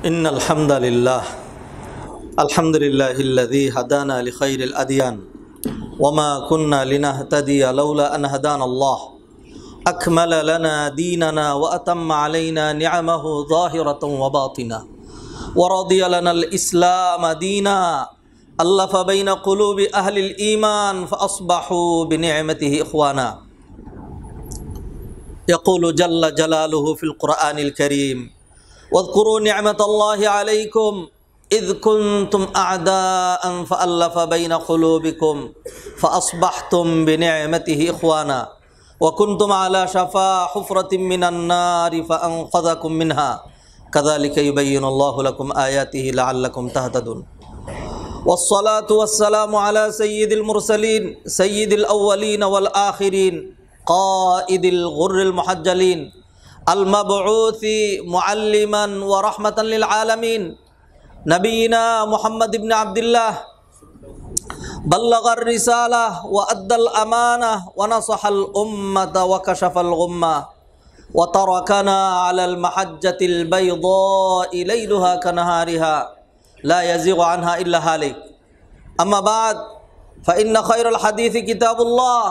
إن الحمد لله الذي هدانا لخير الأديان وما كنا لنهتدي لولا أن هدانا الله أكمل لنا ديننا وأتم علينا نعمه ظاهرة وباطنة ورضي لنا الإسلام دينا ألف بين قلوب أهل الإيمان فأصبحوا بنعمته إخوانا يقول جل جلاله في القرآن الكريم واذكروا نعمة الله عليكم إذ كنتم أعداء فألف بين قلوبكم فأصبحتم بنعمته إخوانا وكنتم على شفا حفرة من النار فأنقذكم منها كذلك يبين الله لكم آياته لعلكم تهتدون والصلاة والسلام على سيد المرسلين سيد الأولين والآخرين قائد الغر المحجلين المبعوث معلما ورحمة للعالمين نبينا محمد بن عبد الله بلغ الرسالة وأدى الأمانة ونصح الأمة وكشف الغمة وتركنا على المحجة البيضاء ليلها كنهارها لا يزيغ عنها إلا هالك أما بعد فإن خير الحديث كتاب الله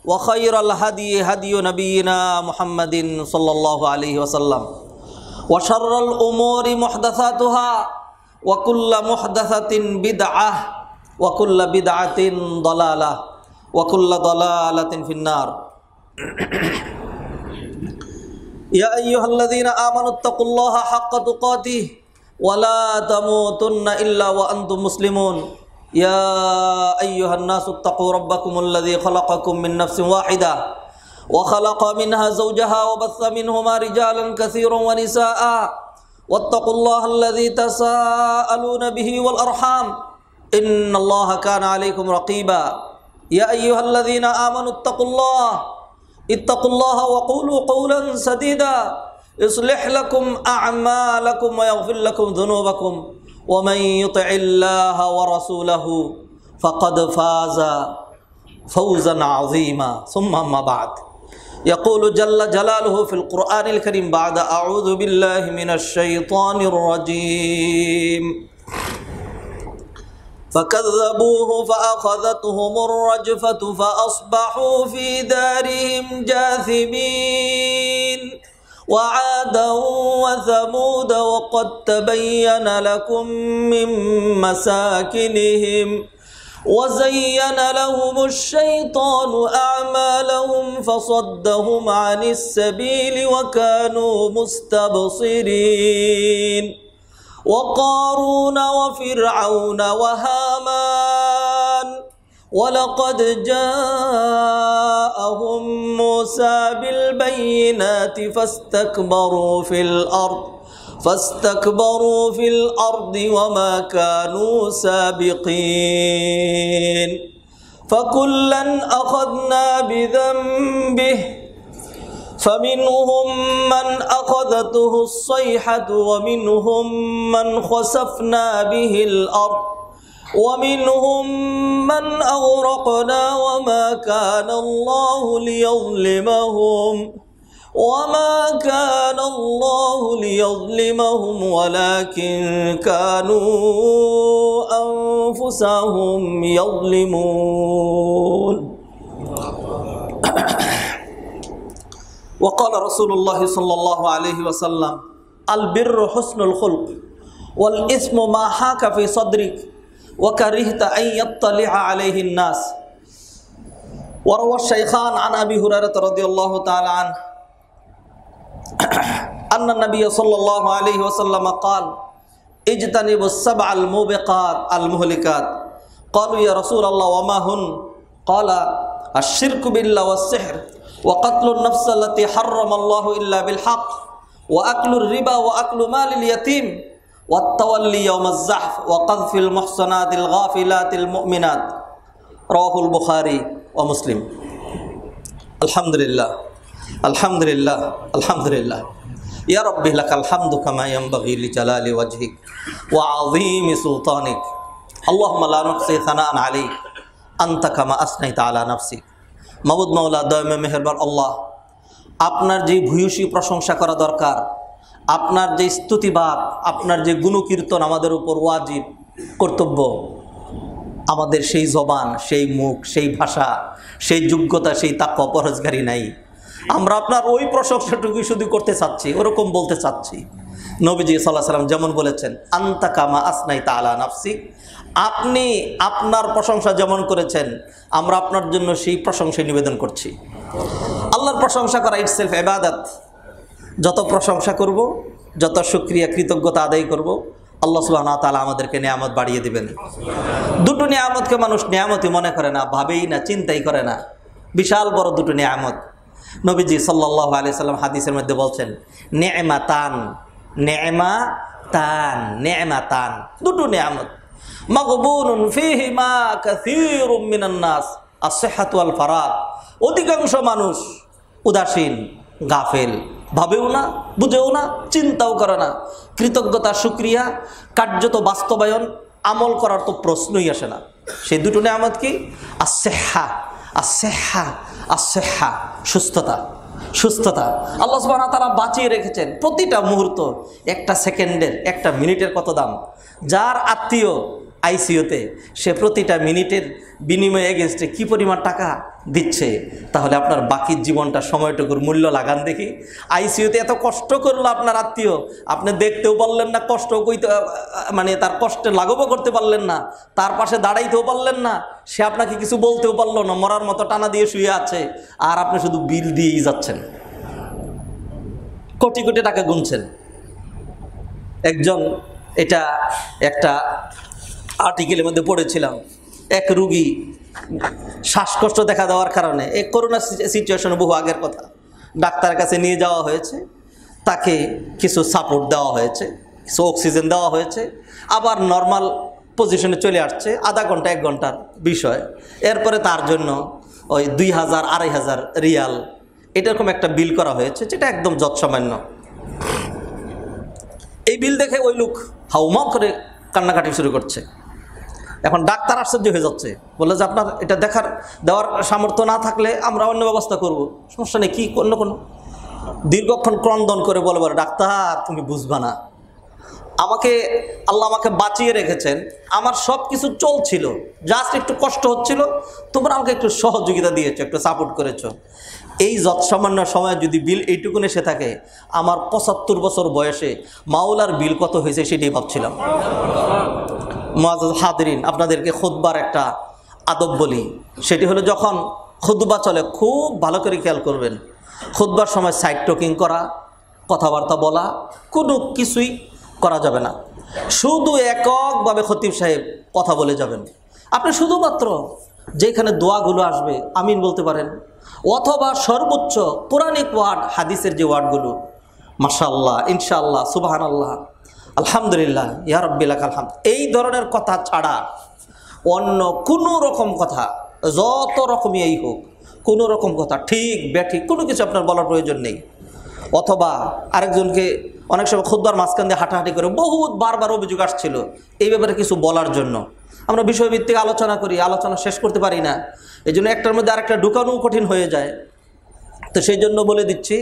وخير الهدي هدي نبينا محمد صلى الله عليه وسلم وشر الأمور محدثاتها وكل محدثة بدعة وكل بدعة ضلالة وكل ضلالة في النار يا أيها الذين آمنوا اتقوا الله حق تقاته ولا تموتن إلا وأنتم مسلمون يا أيها الناس اتقوا ربكم الذي خلقكم من نفس واحدة وخلق منها زوجها وبث منهما رجالا كثيرا ونساء واتقوا الله الذي تساءلون به والأرحام إن الله كان عليكم رقيبا يا أيها الذين آمنوا اتقوا الله وقولوا قولا سديدا يصلح لكم أعمالكم ويغفر لكم ذنوبكم ومن يطع الله ورسوله فقد فاز فوزا عظيما ثم أما بعد يقول جل جلاله في القرآن الكريم بعد أعوذ بالله من الشيطان الرجيم فكذبوه فأخذتهم الرجفة فأصبحوا في دارهم جاثمين وعادا وثمود وقد تبين لكم من مساكنهم وزين لهم الشيطان أعمالهم فصدهم عن السبيل وكانوا مستبصرين وقارون وفرعون وهامان ولقد جاءهم موسى بالبينات فاستكبروا في الأرض وما كانوا سابقين فكلا أخذنا بذنبه فمنهم من أخذته الصيحة ومنهم من خسفنا به الأرض ومنهم من أغرقنا وما كان الله ليظلمهم ولكن كانوا أنفسهم يظلمون وقال رسول الله صلى الله عليه وسلم البر حسن الخلق والإثم ما حاك في صدرك وكرهت أن يطلع عليه الناس وروى الشيخان عن أبي هريرة رضي الله تعالى عنه أن النبي صلى الله عليه وسلم قال اجتنبوا السبع الموبقات المهلكات قالوا يا رسول الله وما هن قال الشرك بالله والسحر وقتل النفس التي حرم الله إلا بالحق وأكل الربا وأكل مال اليتيم والتولي يوم الزحف وقذف المحصنات الغافلات المؤمنات رواه البخاري ومسلم الحمد لله الحمد لله الحمد لله يا رب لك الحمد كما ينبغي لجلال وجهك وعظيم سلطانك اللهم لا نحصي ثناء عليك أنت كما أثنيت على نفسك মাবুদ মাওলা দয়াময় মেহেরবান আল্লাহ আপনার যে ভূয়সী প্রশংসা করা দরকার আপনার যে স্তুতিবাদ, আপনার যে গুণকীর্তন আমাদের উপর ওয়াজিব, কর্তব্য, আমাদের সেই জবান, সেই মুখ, সেই ভাষা, সেই যোগ্যতা, সেই তাকওয়া পরহেজগারি নাই। আমরা আপনার ওই প্রশংসাটুকুই শুধু করতে চাচ্ছি, ওরকম বলতে চাচ্ছি। নবীজি সাল্লাল্লাহু আলাইহি ওয়াসাল্লাম যেমন বলেছেন, আনতা কামা আসনাইতা আলা নাফসি, আপনি আপনার প্রশংসা যেমন করেছেন আমরা আপনার জন্য সেই প্রশংসা নিবেদন করছি। আল্লাহর প্রশংসা করা ইটসেলফ ইবাদত। যত প্রশংসা করব, যত শুকরিয়া কৃতজ্ঞতা আদায় করব, আল্লাহ সুবহানাহু ওয়া তাআলা আমাদেরকে নিয়ামত বাড়িয়ে দিবেন। দুটো নিয়ামতকে মানুষ নিয়ামতই মনে করে না, ভাবেই না, চিন্তাই করে না। বিশাল বড় দুটো নিয়ামত। নবীজি সাল্লাল্লাহু আলাইহি সাল্লাম হাদিসের মধ্যে বলছেন, নেমাতান, নেমাতান, নেমাতান, দুটো নিয়ামত, মাগবুনুন ফীহিমা কাসীরুম মিনান নাস, আস-সিহহাতু ওয়াল ফারাগ। অধিকাংশ মানুষ উদাসীন, গাফেল, ভাবেও না, বুঝেও না, চিন্তাও করে না। কৃতজ্ঞতা, শুকরিয়া, কার্যত বাস্তবায়ন, আমল করার তো প্রশ্নই আসে না। সেই দুটো নিয়ামত কি? আস-সিহহা, আস-সিহহা, আস-সিহহা, সুস্থতা, সুস্থতা। আল্লাহ সুবহানাহু ওয়া তাআলা বাঁচিয়ে রেখেছেন প্রতিটা মুহূর্ত। একটা সেকেন্ডের, একটা মিনিটের কত দাম। যার আত্মীয় আইসিইউতে, সে প্রতিটা মিনিটের বিনিময়ে এগেনস্টে কী পরিমাণ টাকা দিচ্ছে, তাহলে আপনার বাকি জীবনটা, সময়টুকুর মূল্য লাগান দেখি। আইসিইউতে এত কষ্ট করলো আপনার আত্মীয়, আপনি দেখতেও পারলেন না, কষ্ট কইতে, মানে তার কষ্টে লাঘবও করতে পারলেন না, তার পাশে দাঁড়াইতেও পারলেন না, সে আপনাকে কিছু বলতেও পারলো না, মরার মতো টানা দিয়ে শুয়ে আছে, আর আপনি শুধু বিল দিয়েই যাচ্ছেন, কোটি কোটি টাকা গুনছেন। একজন, এটা একটা আর্টিকেলের মধ্যে পড়েছিলাম, এক রুগী শ্বাসকষ্ট দেখা দেওয়ার কারণে, এই করোনা সিচুয়েশন বহু আগের কথা, ডাক্তারের কাছে নিয়ে যাওয়া হয়েছে, তাকে কিছু সাপোর্ট দেওয়া হয়েছে, কিছু অক্সিজেন দেওয়া হয়েছে, আবার নর্মাল পজিশনে চলে আসছে, আধা ঘন্টা 1 ঘন্টার বিষয়। এরপরে তার জন্য ওই 2000 2500 রিয়াল এরকম একটা বিল করা হয়েছে, যেটা একদম যৎসামান্য। এই বিল দেখে ওই লোক হাউমাউ করে কান্নাকাটি শুরু করছে। এখন ডাক্তার আশ্চর্য হয়ে যাচ্ছে, বলে যে আপনার এটা দেওয়ার সামর্থ্য না থাকলে আমরা অন্য ব্যবস্থা করব, সমস্যা নেই, কি অন্য কোনো। দীর্ঘক্ষণ ক্রন্দন করে বলে, ডাক্তার তুমি বুঝবা না, আল্লাহ আমাকে বাঁচিয়ে রেখেছেন, আমার সব কিছু চলছিল, জাস্ট একটু কষ্ট হচ্ছিল, তোমরা আমাকে একটু সহযোগিতা দিয়েছো, একটু সাপোর্ট করেছো। এই যৎসামান্য সময় যদি বিল এইটুকুন এসে থাকে, আমার 75 বছর বয়সে মাওলার বিল কত হয়েছে সেটাই ভাবছিলাম। মুআজ্জাজ হাদিরিন, আপনাদেরকে খুতবার একটা আদব বলি, সেটি হলো যখন খুতবা চলে খুব ভালো করে খেয়াল করবেন। খুতবার সময় সাইড টকিং করা, কথাবার্তা বলা, কোনো কিছুই করা যাবে না। শুধু এককভাবে খতিব সাহেব কথা বলে যাবেন। আপনি শুধুমাত্র যেখানে দোয়াগুলো আসবে আমিন বলতে পারেন, অথবা সর্বোচ্চ পুরাণিক ওয়ার্ড, হাদিসের যে ওয়ার্ডগুলো, মাশাআল্লাহ, ইনশাআল্লাহ, সুবহানাল্লাহ, আলহামদুলিল্লাহ, ইয়া রাব্বি লাকাল হামদ, এই ধরনের কথা ছাড়া অন্য কোনো রকম কথা, যত রকমই এই হোক, কোনো রকম কথা, ঠিক ব্যাঠিক কোনো কিছু আপনার বলার প্রয়োজন নেই। অথবা আরেকজনকে অনেক সময় খুতবার মাঝখান দিয়ে হাঁটাহাঁটি করে বহুত বারবার অভিযোগ আসছিল এই ব্যাপারে কিছু বলার জন্য। আমরা বিষয়ভিত্তিক আলোচনা করি, আলোচনা শেষ করতে পারি না, এই জন্য একটার মধ্যে আরেকটা ঢুকানো কঠিন হয়ে যায়। তো সেই জন্য বলে দিচ্ছি,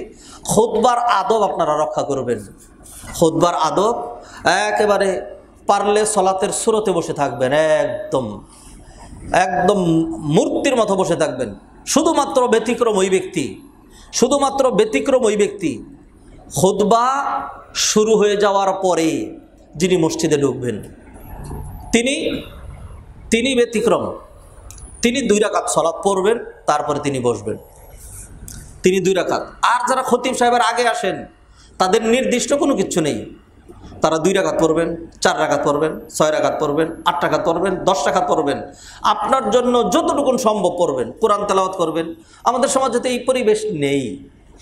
খুতবার আদব আপনারা রক্ষা করবেন। খুতবার আদব একেবারে পারলে সলাতের সুরতে বসে থাকবেন, একদম একদম মূর্তির মতো বসে থাকবেন। শুধুমাত্র ব্যতিক্রম ওই ব্যক্তি, শুধুমাত্র ব্যতিক্রম ওই ব্যক্তি খুতবা শুরু হয়ে যাওয়ার পরে যিনি মসজিদে ঢুকবেন, তিনি ব্যতিক্রম। তিনি 2 রাকাত সালাত পড়বেন, তারপরে তিনি বসবেন, তিনি 2 রাকাত। আর যারা খতিব সাহেবের আগে আসেন তাদের নির্দিষ্ট কোনো কিছু নেই, তারা 2 রাকাত পড়বেন, 4 রাকাত পড়বেন, 6 রাকাত পড়বেন, 8 রাকাত পড়বেন, 10 রাকাত পড়বেন, আপনার জন্য যতটুকুন সম্ভব পড়বেন, কোরআন তেলাওয়াত করবেন। আমাদের সমাজে তো এই পরিবেশ নেই।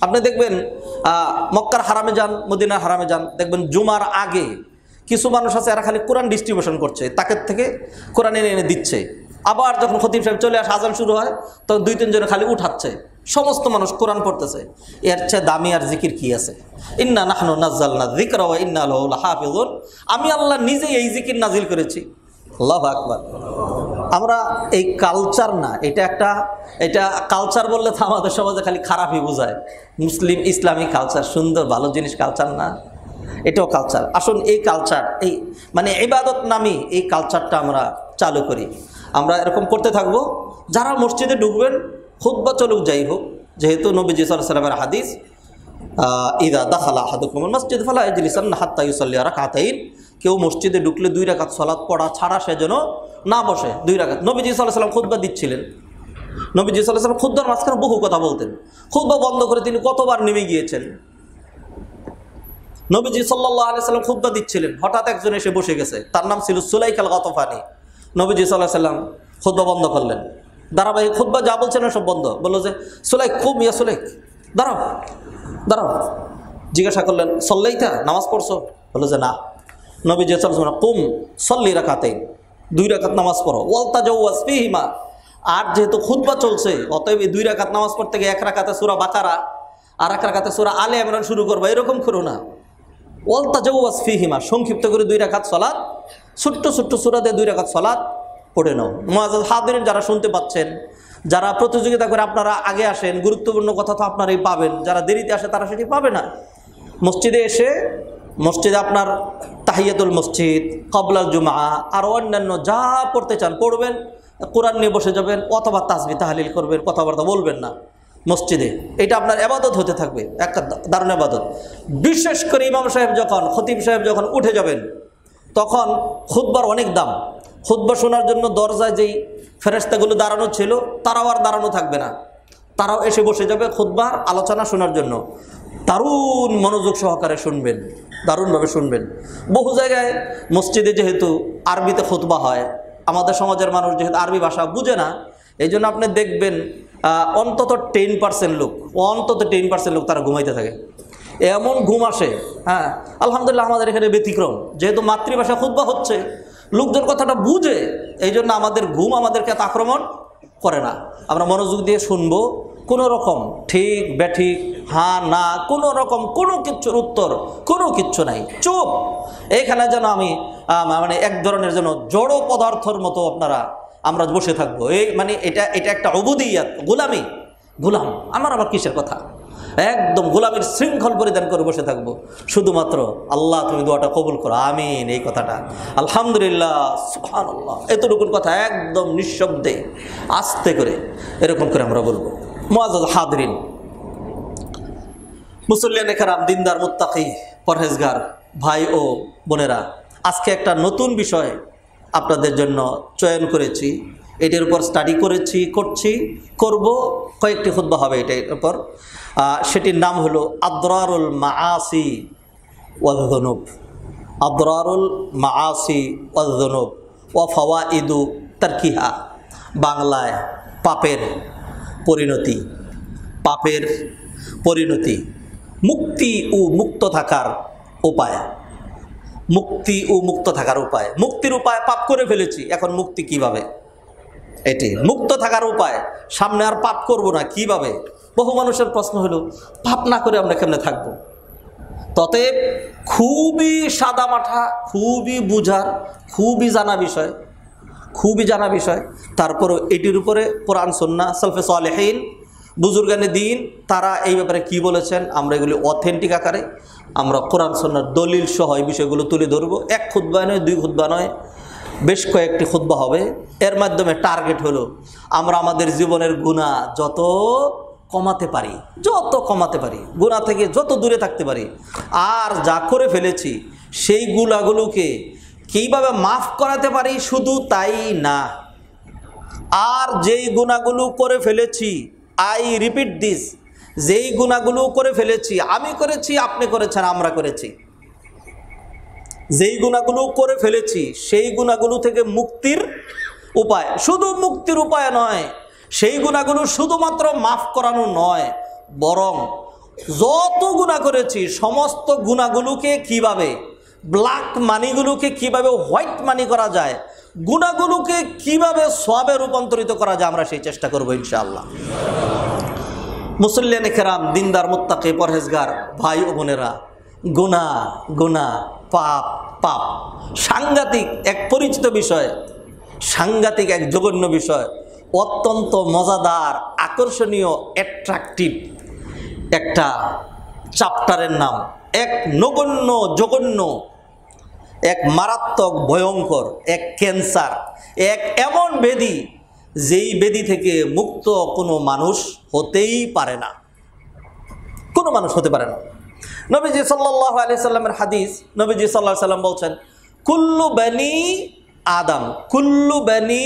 আপনি দেখবেন মক্কার হারামে যান, মদিনার হারামে যান, দেখবেন জুমার আগে কিছু মানুষ আছে, এরা খালি কোরআন ডিস্ট্রিবিউশন করছে, তাকে থেকে কোরআন এনে দিচ্ছে। আবার যখন খতিব সাহেব চলে আসে, আজান শুরু হয়, তখন 2-3 জনে খালি উঠাচ্ছে, সমস্ত মানুষ কোরআন পড়তেছে। এর চেয়ে দামি আর জিকির কি আছে? ইন্না নাহনু নাযালনা যিকরা ওয়া ইন্না লাহু লাহাফিজুন। আমি আল্লাহ নিজেই এই জিকির নাজিল করেছি। আল্লাহু আকবার। আমরা এই কালচার না, এটা কালচার বললে তো আমাদের সমাজে খালি খারাপই বোঝায়। মুসলিম ইসলামিক কালচার সুন্দর ভালো জিনিস, কালচার না। এটাও কালচার। আসুন এই কালচার, এই মানে ইবাদত নামী এই কালচারটা আমরা চালু করি। আমরা এরকম করতে থাকবো। যারা মসজিদে ঢুকবেন, খুতবা চলুক যাই হোক, যেহেতু নবীজি সাল্লাল্লাহু আলাইহি ওয়াসাল্লামের হাদিস, ইযা দাখালা আহাদুকুমুল মাসজিদ ফালা ইয়াজলিসান্না হাত্তা ইউসাল্লি রাকাতাইন, কেউ মসজিদে ঢুকলে 2 রাকাত সালাত পড়া ছাড়া সে যেন না বসে। 2 রাকাত। নবীজি সাল্লাল্লাহু আলাইহি ওয়াসাল্লাম খুতবা দিচ্ছিলেন। নবীজি সাল্লাল্লাহু আলাইহি ওয়াসাল্লাম খুতবার মাঝখানে বহু কথা বলতেন। খুতবা বন্ধ করে তিনি কতবার নেমে গিয়েছেন। নবীজি সাল্লাল্লাহু আলাইহি ওয়াসাল্লাম খুতবা দিচ্ছিলেন, হঠাৎ একজন এসে বসে গেছে, তার নাম ছিল সুলাইক আল গাতফানি। নবীজি সাল্লাল্লাহু আলাইহি ওয়াসাল্লাম খুতবা বন্ধ করলেন। ধারাবাহিক খুতবা যা বলছেন সব বন্ধ। বললো যে সুলাইক কুম ইয়া সুলাইক, দাঁড়াও দাঁড়াও। জিজ্ঞাসা করলেন সল্লাইতা, নামাজ পড়ছো? বললো যে না। নবীজি সাল্লাল্লাহু আলাইহি ওয়াসাল্লাম কুম সল্লি রাকাতাইন, 2 রাকাত নামাজ পড়ো। ওয়ালতাজাওয়াজ ফীহিমা, আর যেহেতু খুতবা চলছে অতএব 2 রাকাত নামাজ পড়তে গিয়ে 1 রাকাতে সূরা বাকারা আর 1 রাকাতে সূরা আলে ইমরান শুরু করবা, এরকম করো না। ওয়ালতাজাওয়াজ ফীহিমা, সংক্ষিপ্ত করে 2 রাকাত সালাত, ছোট্ট ছোট্ট সূরা দিয়ে 2 রাকাত সালাত পড়ে নাও। মুআজ্জাজ হাদিরিন যারা শুনতে পাচ্ছেন, যারা প্রতিযোগিতা করে আপনারা আগে আসেন, গুরুত্বপূর্ণ কথা তো আপনারাই পাবেন, যারা দেরিতে আসে তারা সেটি পাবে না। মসজিদে এসে মসজিদে আপনার তাহিয়াতুল মসজিদ, ক্বাবলাল জুমআ আর অন্যান্য যা পড়তে চান পড়বেন, কোরআন নিয়ে বসে যাবেন, অথবা তাসবিহ তাহলিল করবেন, কথাবার্তা বলবেন না মসজিদে। এটা আপনার ইবাদত হতে থাকবে, একটা দারুণ ইবাদত। বিশেষ করে ইমাম সাহেব যখন, খতিব সাহেব যখন উঠে যাবেন, তখন খুতবার অনেক দাম। খুতবা শোনার জন্য দরজায় যেই ফেরেশতাগুলো দাঁড়ানো ছিল তারাও আর দাঁড়ানো থাকবে না, তারাও এসে বসে যাবে খুতবার আলোচনা শোনার জন্য। দারুণ মনোযোগ সহকারে শুনবেন, দারুণভাবে শুনবেন। বহু জায়গায় মসজিদে যেহেতু আরবিতে খুতবা হয়, আমাদের সমাজের মানুষ যেহেতু আরবি ভাষা বুঝে না, এই জন্য আপনি দেখবেন অন্তত 10% লোক, অন্তত 10% লোক তারা ঘুমাইতে থাকে। এমন ঘুম আসে। হ্যাঁ, আলহামদুলিল্লাহ আমাদের এখানে ব্যতিক্রম, যেহেতু মাতৃভাষা খুতবা হচ্ছে, লোকজন কথাটা বুঝে, এই জন্য আমাদের ঘুম আমাদেরকে এত আক্রমণ করে না। আমরা মনোযোগ দিয়ে শুনবো, কোনো রকম ঠিক ব্যাঠিক হ্যাঁ না, কোনো রকম কোনো কিচ্ছুর উত্তর কোনো কিচ্ছু নাই, চুপ। এইখানে যেন আমি মানে এক ধরনের যেন জড় পদার্থর মতো আমরা বসে থাকবো। এই মানে এটা একটা উবুদিয়াত, গোলামি, গোলাম। আমার আবার কিসের কথা, একদম গোলামির শৃঙ্খল পরিধান করে বসে থাকবো, শুধুমাত্র আল্লাহ তুমি দোয়াটা কবুল করো, আমিন, এই কথাটা, আলহামদুলিল্লাহ, সুবহানাল্লাহ, এতটুকুর কথা একদম নিঃশব্দে আস্তে করে এরকম করে আমরা বলবো। মুআজ্জাজ হাদিরিন, মুসল্লিয়ানে কেরাম, দিনদার, মুত্তাকি, পরহেজগার ভাই ও বোনেরা, আজকে একটা নতুন বিষয় আপনাদের জন্য চয়ন করেছি। এটার উপর স্টাডি করব, কয়েকটি খুতবা হবে এটার উপর। সেটির নাম হলো আদরারুল মাআসি ওয়াজ যুনুব, আদরারুল মাআসি ওয়াজ যুনুব ওয়া ফাওয়াইদু তারকিহা। বাংলায় পাপের পরিণতি, পাপের পরিণতি, মুক্তি ও মুক্ত থাকার উপায়, মুক্তি ও মুক্ত থাকার উপায়। মুক্তির উপায়, পাপ করে ফেলেছি, এখন মুক্তি কিভাবে, এটি মুক্ত থাকার উপায়। সামনে আর পাপ করব না, কিভাবে? বহু মানুষের প্রশ্ন হলো পাপ না করে আমরা কেমনে থাকবো? ততএব খুবই সাদা মাঠা, খুবই বুঝার, খুবই জানা বিষয়। তারপরও এটির উপরে কোরআন সুন্নাহ, সালফে সালেহিন, বুজুর্গানে দিন, তারা এই ব্যাপারে কি বলেছেন, আমরা এগুলি অথেন্টিক আকারে আমরা কোরআন সুন্নাহর দলিল সহ এই বিষয়গুলো তুলে ধরবো। এক খুতবা নয়, 2 খুতবা নয়, বেশ কয়েকটি খুতবা হবে। এর মাধ্যমে টার্গেট হলো আমরা আমাদের জীবনের গুনাহ যত কমাতে পারি, গুনাহ থেকে যত দূরে থাকতে পারি, আর যা করে ফেলেছি সেই গুনাহগুলোকে কীভাবে মাফ করাতে পারি, শুধু তাই না, আর যেই গুনাহগুলো করে ফেলেছি, আই রিপিট দিস, যেই গুনাহগুলো করে ফেলেছি, আমি করেছি, আপনি করেছেন, আমরা করেছি, যেই গুনাহগুলো করে ফেলেছি সেই গুনাহগুলো থেকে মুক্তির উপায়, শুধু মুক্তির উপায় নয়, সেই গুনাহগুলো শুধুমাত্র মাফ করানো নয়, বরং যত গুনাহ করেছি সমস্ত গুনাহগুলোকে কিভাবে, ব্ল্যাক মানিগুলোকে কিভাবে হোয়াইট মানি করা যায়, গুনাহগুলোকে কিভাবে সওয়াবে রূপান্তরিত করা যায়, আমরা সেই চেষ্টা করব ইনশাআল্লাহ। মুসল্লিয়ানে কেরাম, দিনদার, মুত্তাকি, পরহেজগার ভাই ও বোনেরা, গুনাহ, পাপ সাংঘাতিক এক পরিচিত বিষয়, সাংঘাতিক এক জঘন্য বিষয়, অত্যন্ত মজাদার, আকর্ষণীয়, অ্যাট্রাকটিভ একটা চ্যাপ্টারের নাম এক নগণ্য জঘন্য, এক মারাত্মক ভয়ঙ্কর এক ক্যান্সার, এক এমন ব্যাধি যেই ব্যাধি থেকে মুক্ত কোনো মানুষ হতেই পারে না, কোনো মানুষ হতে পারে না। নবীজি সাল্লাল্লাহু আলাইহি সাল্লামের হাদিস, নবীজি সাল্লাল্লাহু আলাইহি সাল্লাম বলছেন, কুল্লু বানি আদম, কুল্লু বানি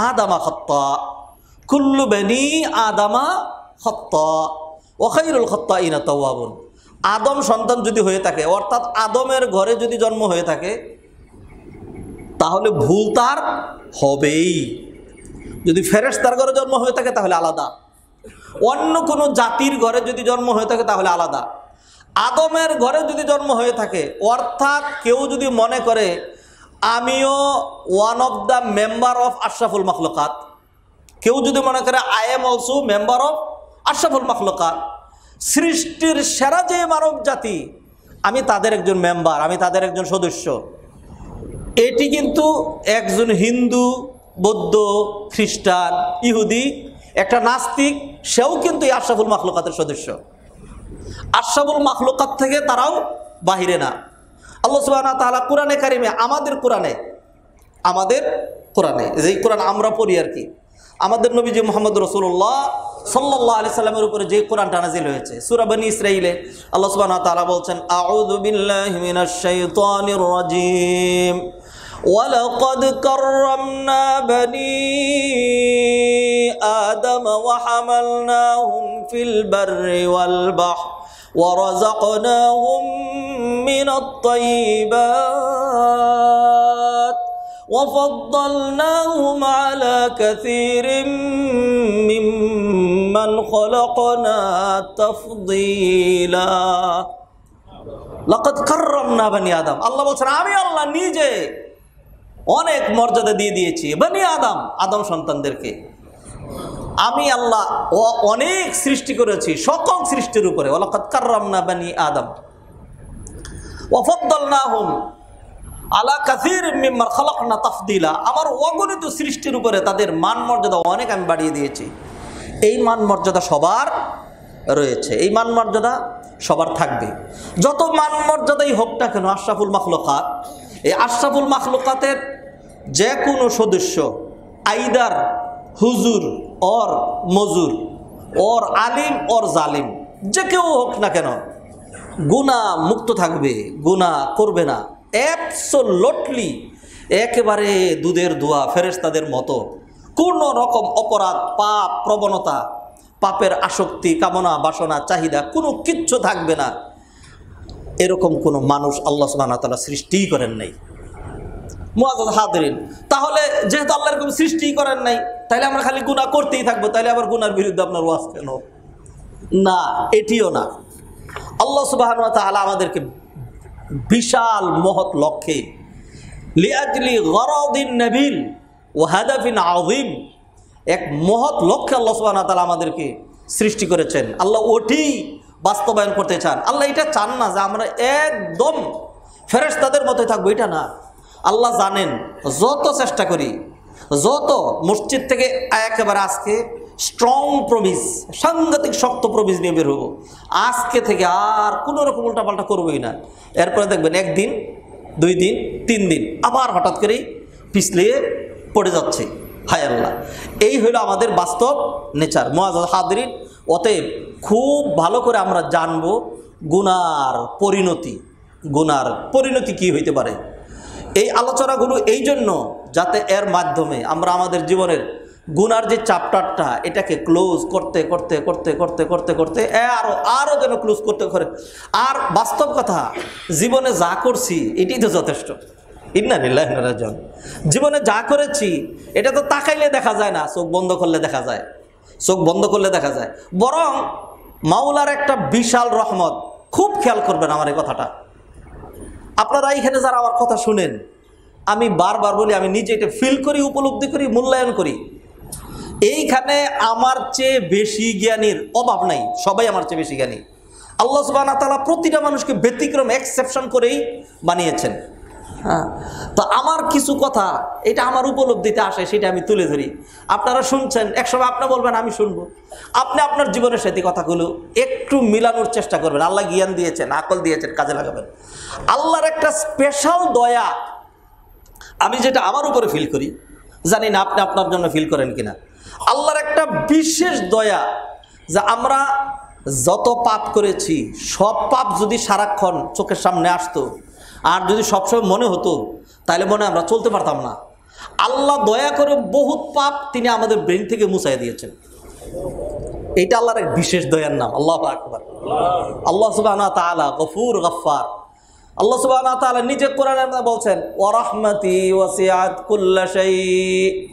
আদামা খাত্তা, কুল্লু বানি আদামা খাত্তা ওয়া খায়রুল খাত্তাইনা তাওয়াবুন। আদম সন্তান যদি হয়ে থাকে, অর্থাৎ আদমের ঘরে যদি জন্ম হয়ে থাকে, তাহলে ভুল তার হবেই। যদি ফেরেশতার ঘরে জন্ম হয়ে থাকে তাহলে আলাদা, অন্য কোনো জাতির ঘরে যদি জন্ম হয়ে থাকে তাহলে আলাদা। আদমের ঘরে যদি জন্ম হয়ে থাকে, অর্থাৎ কেউ যদি মনে করে আমিও one of the member of আশরাফুল মাখলুকাত, কেউ যদি মনে করে I am also member of আশরাফুল মাখলুকাত, সৃষ্টির সেরা যে মানব জাতি, আমি তাদের একজন মেম্বার, আমি তাদের একজন সদস্য, এটি কিন্তু একজন হিন্দু, বৌদ্ধ, খ্রিস্টান, ইহুদি, একটা নাস্তিক, সেও কিন্তু এই আশরাফুল মাখলুকাতের সদস্য। আশরাফুল মাখলুকাত থেকে তারাও বাহিরে না। আল্লাহ সুবহানাহু ওয়া তাআলা কোরআনে কারিমে, আমাদের কোরআনে যেই কোরআন আমরা পড়ি আর কি, আমাদের নবীজি মুহাম্মদ রাসূলুল্লাহ সাল্লাল্লাহু আলাইহি সাল্লামের উপরে যে কোরআনটা নাযিল হয়েছে, সূরা বনী ইসরাঈলে আল্লাহ সুবহানাহু ওয়া তাআলা বলছেন, আউযু বিল্লাহি মিনাশ শাইতানির রাজীম, ওয়ালাকাদ কাররামনা বনী আদম ওয়া হামালনাহুম ফিল বাররি ওয়াল বাহর ওয়ারাযাকনাহুম মিনাত তাইয়্যিবাত وفضلناهم على كثير ممن خلقنا تفضيلا لقد كرمنا بني آدم। আল্লাহ বলছেন, আমি আল্লাহ নিজে অনেক মর্যাদা দিয়ে দিয়েছি বনি আদম, আদম সন্তানদেরকে। আমি আল্লাহ অনেক সৃষ্টি করেছি সকল সৃষ্টির উপরে। ওয়ালাকাদ কাররামনা বনি আদম ওয়া ফাদ্দালনাহুম আলা কাসীরিম মিম্মা খালাকনা তাফদীলা। আমার অগণিত সৃষ্টির উপরে তাদের মান মর্যাদা অনেক আমি বাড়িয়ে দিয়েছি। এই মান মর্যাদা সবার রয়েছে, এই মান মর্যাদা সবার থাকবে। যত মান মর্যাদাই হোক না কেন, আশরাফুল মাখলুকাত, এই আশরাফুল মাখলুকাতের যে কোনো সদস্য, আইদার হুজুর অর মজুর অর আলিম অর জালিম, যে কেউ হোক না কেন, গুনাহ মুক্ত থাকবে, গুনাহ করবে না। অ্যাবসোলুটলি একেবারে দুধের দোয়া ফেরেশতাদের মতো কোনো রকম অপরাধ, পাপ, প্রবণতা, পাপের আসক্তি, কামনা, বাসনা, চাহিদা কোনো কিচ্ছু থাকবে না। এরকম কোনো মানুষ আল্লাহ সুবহানাহু ওয়া তাআলা সৃষ্টিই করেন নাই। মুআজ্জাজ হাদিরিন, তাহলে যেহেতু আল্লাহ এরকম সৃষ্টিই করেন নাই, তাহলে আমরা খালি গুনাহ করতেই থাকবো, তাহলে আবার গুনার বিরুদ্ধে আপনার ওয়াজ কেন? না, এটিও না। আল্লাহ সুবহানাহু ওয়া তাআলা আমাদেরকে বিশাল মহৎ লক্ষ্যে, লিআজলি গরাদিন নাবিল ওয়া হাদাফিন আযীম, এক মহৎ লক্ষ্যে আল্লাহ সুবহানাহু ওয়া তাআলা আমাদেরকে সৃষ্টি করেছেন। আল্লাহ ওটি বাস্তবায়ন করতে চান। আল্লাহ এটা চান না যে আমরা একদম ফেরেশতাদের মতোই থাকবো, এটা না। আল্লাহ জানেন যত চেষ্টা করি, যত মসজিদ থেকে একেবারে আজকে স্ট্রং প্রমিস, সাংঘাতিক শক্ত প্রমিস নিয়ে বের হবো, আজকে থেকে আর কোনো রকম উল্টাপাল্টা করবোই না। এরপরে দেখবেন একদিন, 2 দিন, 3 দিন আবার হঠাৎ করেই পিছলিয়ে পড়ে যাচ্ছে। হায় আল্লাহ, এই হলো আমাদের বাস্তব নেচার। মুআজ্জাজ হাদিরিন, অতএব খুব ভালো করে আমরা জানবো গুনার পরিণতি কি হইতে পারে। এই আলোচনাগুলো এই জন্য, যাতে এর মাধ্যমে আমরা আমাদের জীবনের গুনার যে চ্যাপ্টারটা, এটাকে ক্লোজ করতে করতে করতে করতে করতে করতে আরও যেন ক্লোজ করতে করে। আর বাস্তব কথা, জীবনে যা করছি এটাই তো যথেষ্ট। ইন্না লিল্লাহি ওয়া ইন্না ইলাইহি রাজিউন। জীবনে যা করেছি এটা তো তাকাইলে দেখা যায় না, চোখ বন্ধ করলে দেখা যায়, চোখ বন্ধ করলে দেখা যায়। বরং মাওলার একটা বিশাল রহমত, খুব খেয়াল করবেন আমার এই কথাটা। আপনারা এইখানে যারা আমার কথা শুনেন, আমি বারবার বলি, আমি নিজে এটা ফিল করি, উপলব্ধি করি, মূল্যায়ন করি। এইখানে আমার চেয়ে বেশি জ্ঞানীর অভাব নাই, সবাই আমার চেয়ে বেশি জ্ঞানী। আল্লাহ সুবহানাহু ওয়া তাআলা প্রতিটা মানুষকে ব্যতিক্রম, এক্সেপশন করেই বানিয়েছেন। হ্যাঁ, তো আমার কিছু কথা এটা আমার উপলব্ধিতে আসে, সেটা আমি তুলে ধরি। আপনারা শুনছেন, একসময় আপনি বলবেন আমি শুনবো। আপনি আপনার জীবনের সাথে কথাগুলো একটু মিলানোর চেষ্টা করবেন। আল্লাহ জ্ঞান দিয়েছেন, আকল দিয়েছেন, কাজে লাগাবেন। আল্লাহর একটা স্পেশাল দয়া আমি যেটা আমার উপরে ফিল করি, জানি না আপনি আপনার জন্য ফিল করেন কিনা। আল্লাহর একটা বিশেষ দয়া যে আমরা যত পাপ করেছি সব পাপ যদি সারাক্ষণ চোখের সামনে আসতো আর যদি সবসময় মনে হতো, তাহলে মনে আমরা চলতে পারতাম না। আল্লাহ দয়া করে বহুত পাপ তিনি আমাদের ব্রেন থেকে মুছাই দিয়েছেন। এইটা আল্লাহর এক বিশেষ দয়ার নাম। আল্লাহু আকবার। আল্লাহ সুবহানাহু ওয়া তাআলা গফুর গফফার। আল্লাহ সুবহানাহু ওয়া তাআলা নিজে কোরআনে বলছেন ওয়া রাহমাতি ওয়াসিআত কুল্লা শাই।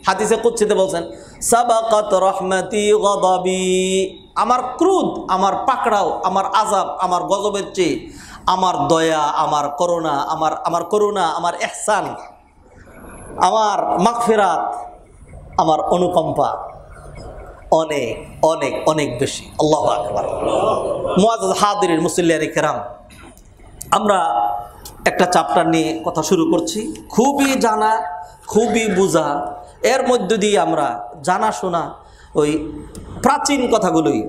হাদিসে কুদসিতে বলছেন সাবাকাত রাহমাতি গাদাবি। আমার ক্রোধ, আমার পাকড়াও, আমার আযাব, আমার গজবের চেয়ে আমার দয়া, আমার করুণা, আমার ইহসান, আমার মাগফিরাত, আমার অনুকম্পা অনেক অনেক অনেক বেশি। আল্লাহু আকবার। মুআজ্জাজ হাদিরিন মুসল্লিয়ানে কেরাম, আমরা একটা চ্যাপ্টার নিয়ে কথা শুরু করছি, খুবই জানা, খুবই বোঝা। এর মধ্য দিয়ে আমরা জানাশোনা ওই প্রাচীন কথাগুলোই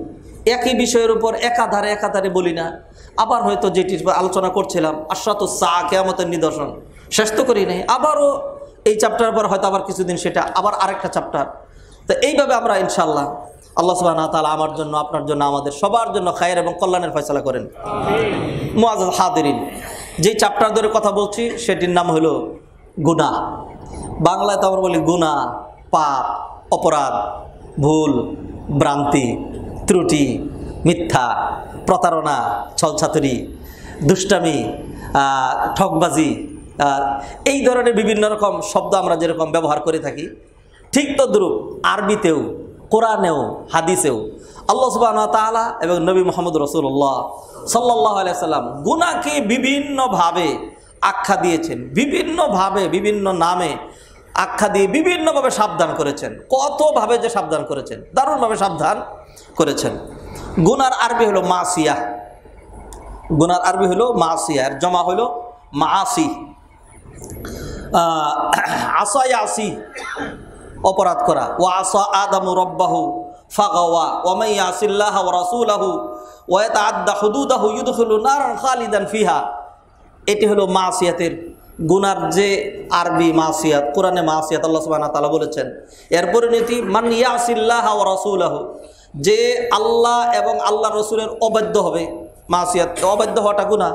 একই বিষয়ের উপর একাধারে বলি না। আবার হয়তো যেটি আলোচনা করছিলাম আশরাতুস সাআ, কিয়ামতের নিদর্শন, শেষ তো করি নাই। আবারও এই চ্যাপ্টার পর হয়তো আবার কিছুদিন সেটা আবার আরেকটা চ্যাপ্টার। তো এইভাবে আমরা ইনশাআল্লাহ আল্লাহ সুবহানাহু ওয়া তাআলা আমার জন্য, আপনার জন্য, আমাদের সবার জন্য খায়ের এবং কল্যাণের ফয়সালা করেন। মুআজ্জাজ হাদিরিন, যেই চ্যাপ্টার ধরে কথা বলছি সেটির নাম হলো গুনাহ। বাংলায় তো আমরা বলি গুনাহ, পাপ, অপরাধ, ভুল, ভ্রান্তি, ত্রুটি, মিথ্যা, প্রতারণা, ছলছাতুরি, দুষ্টামি, ঠকবাজি, এই ধরনের বিভিন্ন রকম শব্দ আমরা যেরকম ব্যবহার করে থাকি, ঠিক তদ্রূপ আরবিতেও, কোরআনেও, হাদিসেও আল্লাহ সুবহানাহু ওয়া তাআলা এবং নবী মুহাম্মদ রাসূলুল্লাহ সাল্লাল্লাহু আলাইহি সাল্লাম গুনাহকে বিভিন্নভাবে আখ্যা দিয়েছেন, বিভিন্নভাবে বিভিন্ন নামে আখ্যা দিয়ে বিভিন্নভাবে সাবধান করেছেন। কতভাবে যে সাবধান করেছেন, দারুণভাবে সাবধান করেছেন। গুনার আরবি হলো মাসিয়া। গুনার আরবি হলো মাসিয়া, এর জমা হলো মাসি। আসা ইয়াসি, অপরাধ করা। ওয়া আসা আদামু রাব্বাহু ফাগাওয়া ওয়া মান ইয়াসিল্লাহ ওয়া রাসূলাহু ওয়া ইয়াতাআদ্দা হুদুদাহু ইউদখিলু নারান খালিদান ফিহা। এটি হলো মাসিয়াতের গুনার যে আরবি মাসিয়াত, কোরআনে মাসিয়াত আল্লাহ সুবহানাহু ওয়া তাআলা বলেছেন। এর পরিণতি মান ইয়াসিল্লাহ ওয়া রাসূলাহু, যে আল্লাহ এবং আল্লাহ রসুলের অবাধ্য হবে, মাসিয়াত অবাধ্য হওয়াটা গুনাহ।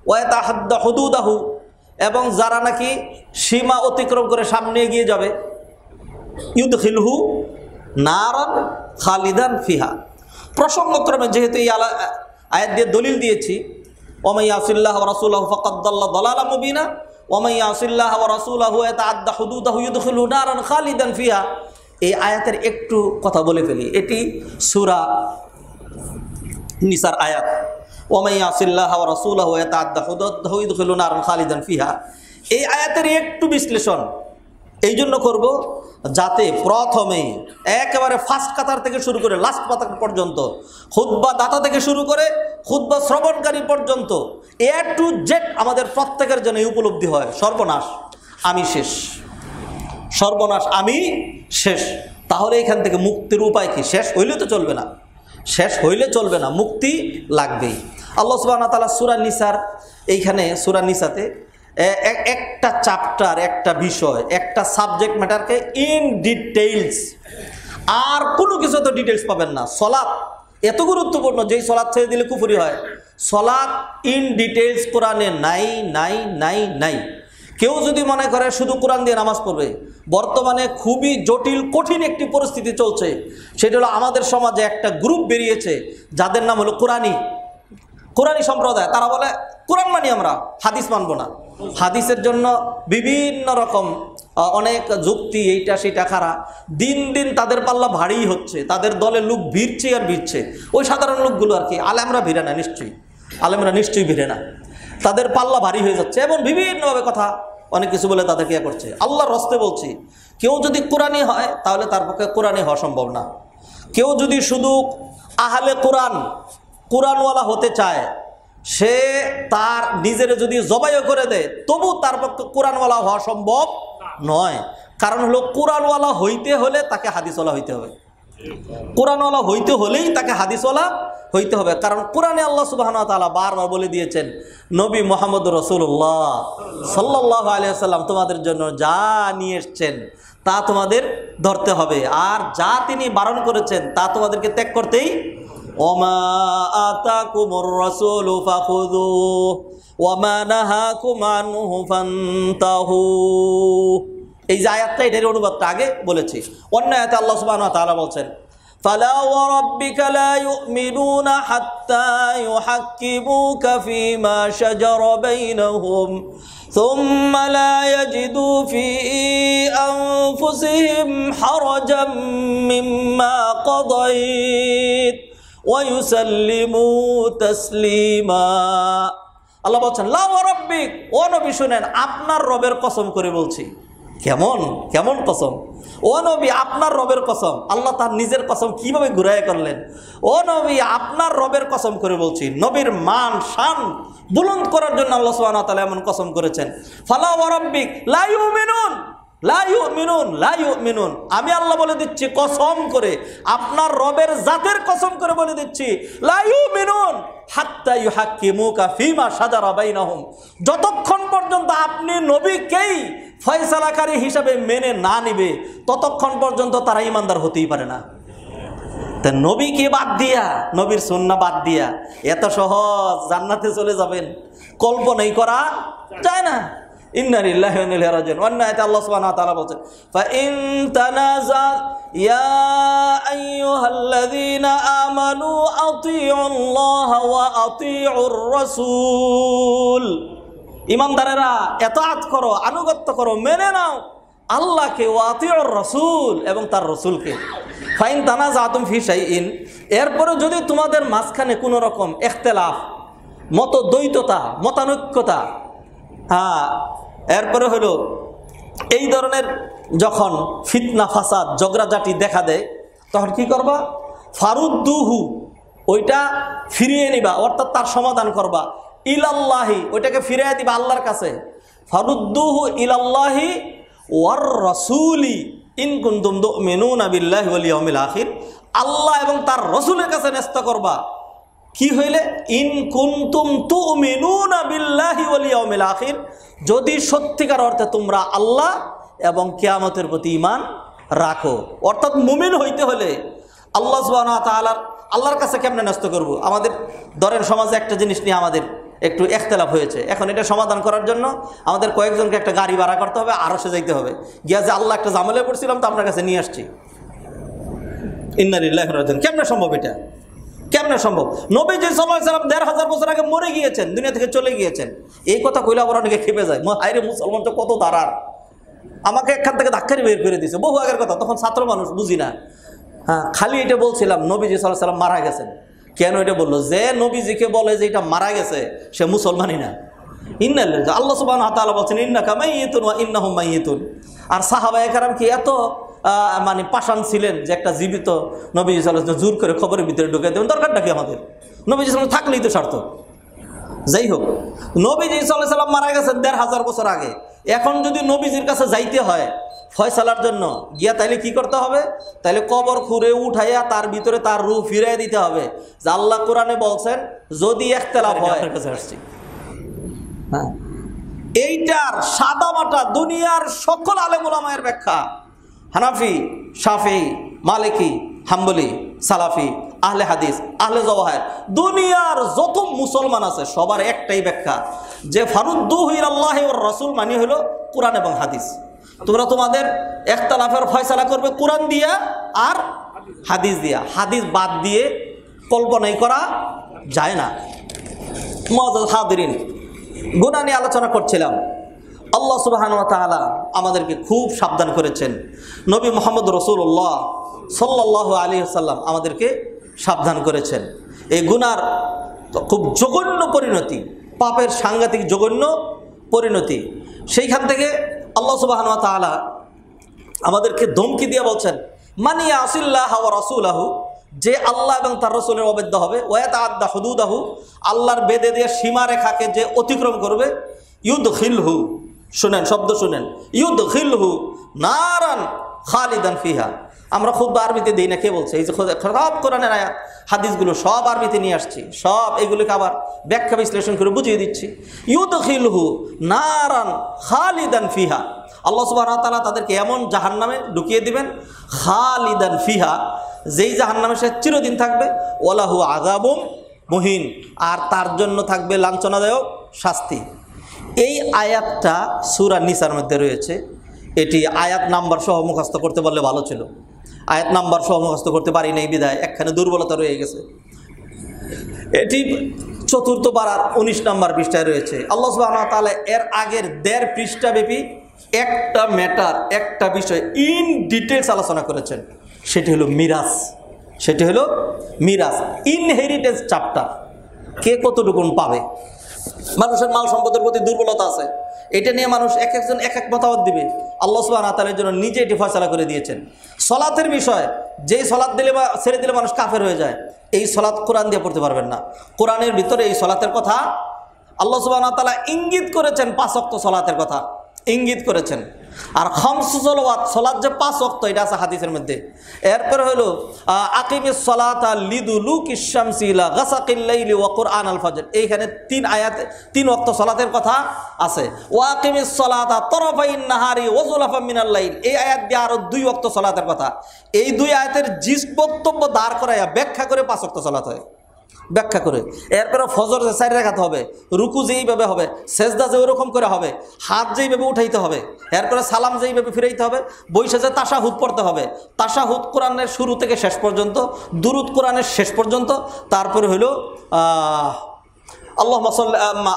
ওয়া ইয়াতাআদ্দা হুদুদাহু, এবং যারা নাকি সীমা অতিক্রম করে সামনে এগিয়ে যাবে, ইউদখিলহু নারান খালিদান ফিহা। প্রসঙ্গক্রমে যেহেতু এই আয়াত দিয়ে দলিল দিয়েছি, ওয়া মান ইয়াসিল্লাহ ওয়া রাসূলাহু ফাকাদ দাল্লা দালালাম মুবিনা ওয়া মান ইয়াসিল্লাহ ওয়া রাসূলাহু ইয়াতাআদ্দা হুদুদাহু ইউদখিলহু নারান খালিদান ফিহা। এই আয়াতের একটু কথা বলে ফেলি। এটি সূরা নিসার আয়াত। ওয়া মান ইয়াসিল্লাহ ওয়া রাসূলাহু ইয়াতাআদ্দা হুদুদাহু ইউদখিলহু নারান খালিদান ফিহা। এই আয়াতের একটু বিশ্লেষণ এই জন্য করব যাতে প্রথমেই একেবারে ফার্স্ট কাতার থেকে শুরু করে লাস্ট কাতার পর্যন্ত, খুতবা দাতা থেকে শুরু করে খুতবা শ্রবণকারী পর্যন্ত এ টু জেড আমাদের প্রত্যেকের জন্য উপলব্ধি হয়, সর্বনাশ আমি শেষ, সর্বনাশ আমি শেষ। তাহলে এখান থেকে মুক্তির উপায় কি? শেষ হইলে তো চলবে না, শেষ হইলে চলবে না, মুক্তি লাগবেই। আল্লাহ সুবহানাহু ওয়া তাআলা সূরা নিসার, এইখানে সূরা নিসাতে একটা চ্যাপ্টার, একটা বিষয়, একটা সাবজেক্ট ম্যাটারকে ইন ডিটেইলস, আর কোনো কিছু তো ডিটেইলস পাবেন না। সলাৎ এত গুরুত্বপূর্ণ, যেই সলাৎ ছেড়ে দিলে কুফরি হয়। সলাৎ ইন ডিটেইলস কোরআনে নাই নাই নাই নাই। কেউ যদি মনে করে শুধু কোরআন দিয়ে নামাজ পড়বে, বর্তমানে খুবই জটিল কঠিন একটি পরিস্থিতি চলছে। সেটা হলো আমাদের সমাজে একটা গ্রুপ বেরিয়েছে যাদের নাম হলো কোরআনী সম্প্রদায়। তারা বলে কোরআন মানি আমরা, হাদিস মানবো না। হাদিসের জন্য বিভিন্ন রকম অনেক যুক্তি, এইটা সেটা খাড়া। দিন দিন তাদের পাল্লা ভারী হচ্ছে, তাদের দলে লোক ভিড়ছে আর ভিড়ছে। ওই সাধারণ লোকগুলো আর কি, আলেমরা ভিড়ে না, নিশ্চয়ই আলেমরা নিশ্চয়ই ভিড়ে না, তাদের পাল্লা ভারী হয়ে যাচ্ছে এবং বিভিন্নভাবে কথা অনেক কিছু বলে তাদেরকে ইয়ে করছে। আল্লাহর রস্তে বলছি, কেউ যদি কোরআনী হয় তাহলে তার পক্ষে কোরআনী হওয়া সম্ভব না। কেউ যদি শুধু আহলে কোরআনওয়ালা হতে চায়, সে তার নিজের যদি জবাইও করে দেয় তবু তার পক্ষে কোরআনওয়ালা হওয়া সম্ভব নয়। কারণ হলো কোরআনওয়ালা হইতে হলে তাকে হাদিসওয়ালা হইতে হবে, কোরআনওয়ালা হইতে হলেই তাকে হাদিসওয়ালা হইতে হবে। কারণ কোরআনে আল্লাহ সুবহানাহু ওয়া তাআলা বারবার বলে দিয়েছেন, নবী মুহাম্মদ রাসূলুল্লাহ সাল্লাল্লাহু আলাইহি ওয়াসাল্লাম তোমাদের জন্য যা নিয়ে এসেছেন তা তোমাদের ধরতে হবে, আর যা তিনি বারণ করেছেন তা তোমাদেরকে ত্যাগ করতেই। ওমা আতাকুমুর রাসূলু ফাখুযুহু ওমা নাহাকুম আনহু ফান্তাহু। এই যে আয়াতটা, এটার অনুবাদটা আগে বলেছি। অন্য আয়াতে আল্লাহ সুবহানাহু ওয়া তাআলা বলছেন, ফালা ওয়া রাব্বিকা লা ইউমিনুনা হাত্তা ইউহাক্কিমুকা ফীমা শাজারা বাইনাহুম সুম্মা লা ইয়াজিদু ফী আনফুসিহিম হারাজাম মিম্মা কাদাইত ওয়া ইউসাল্লিমু তাসলিমা। আল্লাহ বলছেন, লা ওয়া রাব্বিক, ও নবী শুনেন, আপনার রবের কসম করে বলছি। কেমন কেমন কসম? ও নবী আপনার রবের কসম। আল্লাহ তার নিজের কসম কিভাবে ঘুরায় করলেন? ও নবী আপনার রবের কসম করে বলছি। নবীর মান শান বুলন্দ করার জন্য আল্লাহ সুবহানাহু ওয়া তাআলা এমন কসম করেছেন। ফালা ওয়া রাব্বিক লা ইউমিনুন লা ইউমিনুন লা ইউমিনুন। আমি আল্লাহ বলে দিচ্ছি কসম করে, আপনার রবের জাতের কসম করে বলে দিচ্ছি, লা ইউমিনুন হাত্তা ইউহাক্কিমুকা ফীমা শাজারা বাইনাহুম। যতক্ষণ পর্যন্ত আপনি নবীকেই ফয়সালাকারী হিসাবে মেনে না নিবে ততক্ষণ পর্যন্ত তারা ঈমানদার হতেই পারে না। তা নবীকে বাদ দিয়া, নবীর সুন্নাহ বাদ দিয়া এত সহজ জান্নাতে চলে যাবেন কল্পনাই করা যায় না। ইন্না লিল্লাহি ওয়া ইন্না ইলাইহি রাজিউন। অন্য আয়াতে আল্লাহ সুবহানাহু ওয়া তাআলা বলেন, ফা ইন তানাজা ইয়া আইয়ুহাল্লাযীনা আমানু আতিউল্লাহা ওয়া আতিউর রাসূল। ঈমানদারেরা ইতাআত করো, আনুগত্য করো, মেনে নাও আল্লাহকে, ওয়া আতিউর রাসূল, এবং তার রাসূলকে। ফা ইন তানাজাতুম ফি শাইইন, এরপরে যদি তোমাদের মাঝখানে কোনো রকম ইখতিলাফ, মতদ্বৈততা, মতানৈক্যতা, এরপরে হলো এই ধরনের যখন ফিতনা ফাসাদ ঝগড়াঝাটি দেখা দেয় তখন কি করবা? ফারুদ্দুহু, ওইটা ফিরিয়ে নিবা, অর্থাৎ তার সমাধান করবা। ইলাল্লাহি, ওইটাকে ফিরিয়ে দিবা আল্লাহর কাছে। ফারুদ্দুহু ইলাল্লাহি ওয়ার রাসূলি ইন কুনতুম তুমিনুনা বিল্লাহি ওয়াল ইয়াউমিল আখির। আল্লাহ এবং তার রাসূলের কাছে ন্যস্ত করবা। কি হইলে? ইন কুনতুম তুমিনুনা বিল্লাহি ওয়াল ইয়াউমিল আখির, যদি সত্যিকার অর্থে তোমরা আল্লাহ এবং কিয়ামতের প্রতি ঈমান রাখো। অর্থাৎ মুমিন হইতে হলে আল্লাহ সুবহানাহু ওয়া তাআলার, আল্লাহর কাছে কেমনে ন্যস্ত করব? আমাদের ধরেন সমাজে একটা জিনিস নিয়ে আমাদের একটু ইখতিলাফ হয়েছে, এখন এটা সমাধান করার জন্য আমাদের কয়েকজনকে একটা গাড়ি ভাড়া করতে হবে, আরশে যাইতে হবে, গিয়া যে আল্লাহ একটা ঝামেলায় পড়ছিলাম তো আপনার কাছে নিয়ে আসছি। ইন্না লিল্লাহি ওয়া ইন্না ইলাইহি রাজিউন। কেমনে সম্ভব এটা? কেমনে সম্ভব? নবীজি সাল্লাল্লাহু আলাইহি ওয়াসাল্লাম ১৫০০ বছর আগে মরে গিয়েছেন, দুনিয়া থেকে চলে গিয়েছেন। এই কথা কইলে আবার অনেকে খেপে যায়, আইরে মুসলমান তো কত দাঁড়ার, আমাকে এখান থেকে ধাক্কারি বের করে দিয়েছে। বহু আগের কথা, তখন ছাত্র মানুষ, বুঝি না। হ্যাঁ, খালি এটা বলছিলাম নবীজি সাল্লাল্লাহু আলাইহি ওয়াসাল্লাম মারা গেছেন। কেন এটা বললো? যে নবীজিকে বলে যে এটা মারা গেছে সে মুসলমানই না। ইন্না লিল্লাহি, আল্লাহ সুবহানাহু ওয়া তাআলা বলেছেন ইন্নাকা মাইয়িতুন ওয়া ইন্নাহুম মাইয়িতুন। আর সাহাবায়ে কেরাম কি এত মানে পাষাণ ছিলেন যে একটা জীবিত নবীজি সাল্লাল্লাহু আলাইহি ওয়াসাল্লাম জোর করে খবরের ভিতরে ঢুকে দেবেন? দরকারটা কি আমাদের? নবীজি সাল্লাল্লাহু আলাইহি ওয়াসাল্লাম থাকলেই তো স্বার্থ। যাই হোক, নবীজি সাল্লাল্লাহু আলাইহি ওয়াসাল্লাম মারা গেছেন ১৫০০ বছর আগে। এখন যদি নবীজির কাছে যাইতে হয় ফয়সালার জন্য গিয়া, তাইলে কি করতে হবে? তাইলে কবর খুঁড়ে উঠাইয়া তার ভিতরে তার রূহ ফিরাই দিতে হবে। যে আল্লাহ কোরআনে বলছেন যদি ইখতিলাফ হয় আপনার কাছে আসছি। হ্যাঁ, এইটার সাদা মাটা দুনিয়ার সকল আলেম উলামায়ের ব্যাখ্যা, হানাফি, শাফিঈ, মালিকি, হাম্বলি, সালাফি, আহলে হাদিস, আহলে জওয়াহির, দুনিয়ার যত মুসলমান আছে সবার একটাই ব্যাখ্যা যে ফারুদ্দুহু ইলাল্লাহি ওয়ার রাসূল মানে হলো কোরআন এবং হাদিস। তোমরা তোমাদের ইখতিলাফের ফয়সালা করবে কোরআন দিয়া আর হাদিস দিয়া, হাদিস বাদ দিয়ে কল্পনাই করা যায় না। মুআজ্জাজ হাদিরিন, গুনাহ নিয়ে আলোচনা করছিলাম। আল্লাহ সুবহানাহু ওয়া তাআলা আমাদেরকে খুব সাবধান করেছেন। নবী মুহাম্মদ রাসূলুল্লাহ সাল্লাল্লাহু আলাইহি ওয়াসাল্লাম আমাদেরকে সাবধান করেছেন। এই গুনার খুব জঘন্য পরিণতি, পাপের সাংঘাতিক জঘন্য পরিণতি। সেইখান থেকে আল্লাহ সুবহানাহু ওয়া তাআলা আমাদেরকে ধমকি দিয়ে বলছেন, মান ইয়াসিল্লাহ ওয়া রাসূলাহু, যে আল্লাহ এবং তার রাসূলের অবাধ্য হবে, ওয়াতাআদ্দা হুদুদাহু, আল্লাহর বেদে দিয়ে সীমারেখাকে যে অতিক্রম করবে, ইউদখিলহু, শুনেন শব্দ শুনেন, ইউদখিলহু নারান খালিদান ফিহা। আমরা খুব আরবিতে দিই না, কে বলছে? এই যে সব কোরআনের আয়াত হাদিসগুলো সব আরবিতে নিয়ে আসছি, সব এগুলোকে আবার ব্যাখ্যা বিশ্লেষণ করে বুঝিয়ে দিচ্ছি। ইউদখিলহু নারান খালিদান ফিহা, আল্লাহ সুবহানাহু ওয়া তাআলা তাদেরকে এমন জাহান্নামে ঢুকিয়ে দিবেন, খালিদান ফিহা, যেই জাহান্নামে সে চিরদিন থাকবে, ওয়ালাহু আযাবুম মুহিন, আর তার জন্য থাকবে লাঞ্ছনাদায়ক শাস্তি। এই আয়াতটা সূরা নিসার মধ্যে রয়েছে। এটি আয়াত নাম্বার সহ মুখস্থ করতে পারলে ভালো ছিল, আয়াত নাম্বার সহ মুখস্থ করতে পারি নাই বিধায় একখানে দুর্বলতা রয়ে গেছে। এটি 4th পারার 19 নম্বর পৃষ্ঠায় রয়েছে। আল্লাহ সুবহানাহু ওয়া তাআলা এর আগের 1.5 পৃষ্ঠাব্যাপী একটা ম্যাটার, একটা বিষয় ইন ডিটেলস আলোচনা করেছেন, সেটি হলো মিরাস। সেটি হলো মিরাস, ইনহেরিটেন্স চ্যাপ্টার। কে কতটুকুন পাবে, মানুষের মাল সম্পদের প্রতি দুর্বলতা আছে, এটা নিয়ে মানুষ এক একজন এক এক মতামত দিবে। আল্লাহ সুবহানাহু ওয়া তাআলার জন্য নিজে এটি ফয়সালা করে দিয়েছেন। সলাতের বিষয়, যেই সলাত দিলে বা ছেড়ে দিলে মানুষ কাফের হয়ে যায়, এই সলাত কোরআন দিয়ে পড়তে পারবেন না। কোরআনের ভিতরে এই সলাতের কথা আল্লাহ সুবহানাহু ওয়া তাআলা ইঙ্গিত করেছেন, 5 ওয়াক্ত সলাতের কথা ইঙ্গিত করেছেন। আর খামসু সলাওয়াত, সলাত যে 5 ওয়াক্ত, এটা আছে হাদিসের মধ্যে। এরপরে হলো আকিমিস সলাতা লিদুলুকিশ শামসি ইলা গাসাকিল লাইলি ওয়া কুরআনাল ফজর, এইখানে 3 আয়াতে 3 ওয়াক্ত সলাতের কথা আছে। ওয়া আকিমিস সলাতা তরফাইন নাহারি ওয়া যুলাফাম মিনাল লাইল, এই আয়াত দিয়ে আরো 2 ওয়াক্ত সলাতের কথা। এই 2 আয়াতের জিস বক্তব্য দাঁড় করাইয়া ব্যাখ্যা করে 5 ওয়াক্ত সলাত হয়, ব্যাখ্যা করে। এরপরে ফজর যে 4 রাকাত হবে, রুকু যেইভাবে হবে, সেজদা যে ওরকম করে হবে, হাত যেইভাবে উঠাইতে হবে, এরপরে সালাম যেইভাবে ফিরাইতে হবে, বৈশে যে তাশাহুদ পড়তে হবে, তাশাহুদ কোরআনের শুরু থেকে শেষ পর্যন্ত, দুরুদ কোরআনের শেষ পর্যন্ত, তারপরে হলো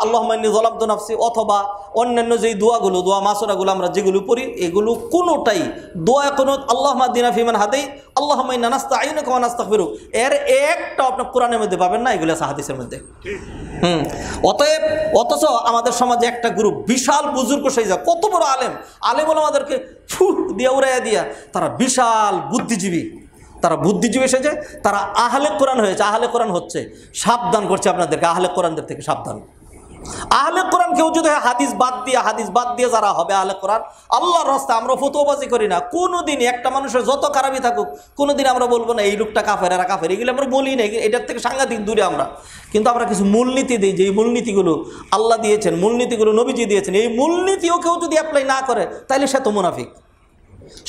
আল্লাহুম্মা ইন্নী যালামতু নাফসি, অথবা অন্যান্য যেই দোয়াগুলো, দোয়া মাসুরাগুলো আমরা যেগুলো পড়ি, এগুলো কোনোটাই দোয়া কুনুত আল্লাহুম্মা হদিনা ফিমান হাদাইত, আল্লাহুম্মা ইন্না নাস্তাঈনুকা ওয়া নাস্তাগফিরুক, এর একটা আপনি কোরআনের মধ্যে পাবেন না, এগুলো আছে হাদিসের মধ্যে। অতএব অথচ আমাদের সমাজে একটা গ্রুপ বিশাল বুজুর্গ সেই যা, কত বড় আলেম, আলেম হলো আমাদেরকে ফু দিয়া উড়াইয়া দিয়া, তারা বিশাল বুদ্ধিজীবী, তারা বুদ্ধিজীবী এসেছে, তারা আহলে কোরআন হয়েছে, আহলে কোরআন হচ্ছে। সাবধান করছে আপনাদেরকে আহলে কোরআনদের থেকে, সাবধান। আহলে কোরআন কেউ যদি হাদিস বাদ দিয়ে যারা হবে আহলে কোরআন, আল্লাহর রাস্তায় আমরা ফতোয়াবাজি করি না কোনোদিন। একটা মানুষের যত খারাপই থাকুক, কোনোদিন আমরা বলবো না এই লোকটা কাফের, এরা কাফের, এগুলো আমরা বলি না, এটার থেকে সাংঘাতিক দূরে আমরা। কিন্তু আমরা কিছু মূলনীতি দিই, যে মূলনীতিগুলো আল্লাহ দিয়েছেন, মূলনীতিগুলো নবীজি দিয়েছেন, এই মূলনীতিও কেউ যদি অ্যাপ্লাই না করে, তাহলে সে তো মুনাফিক।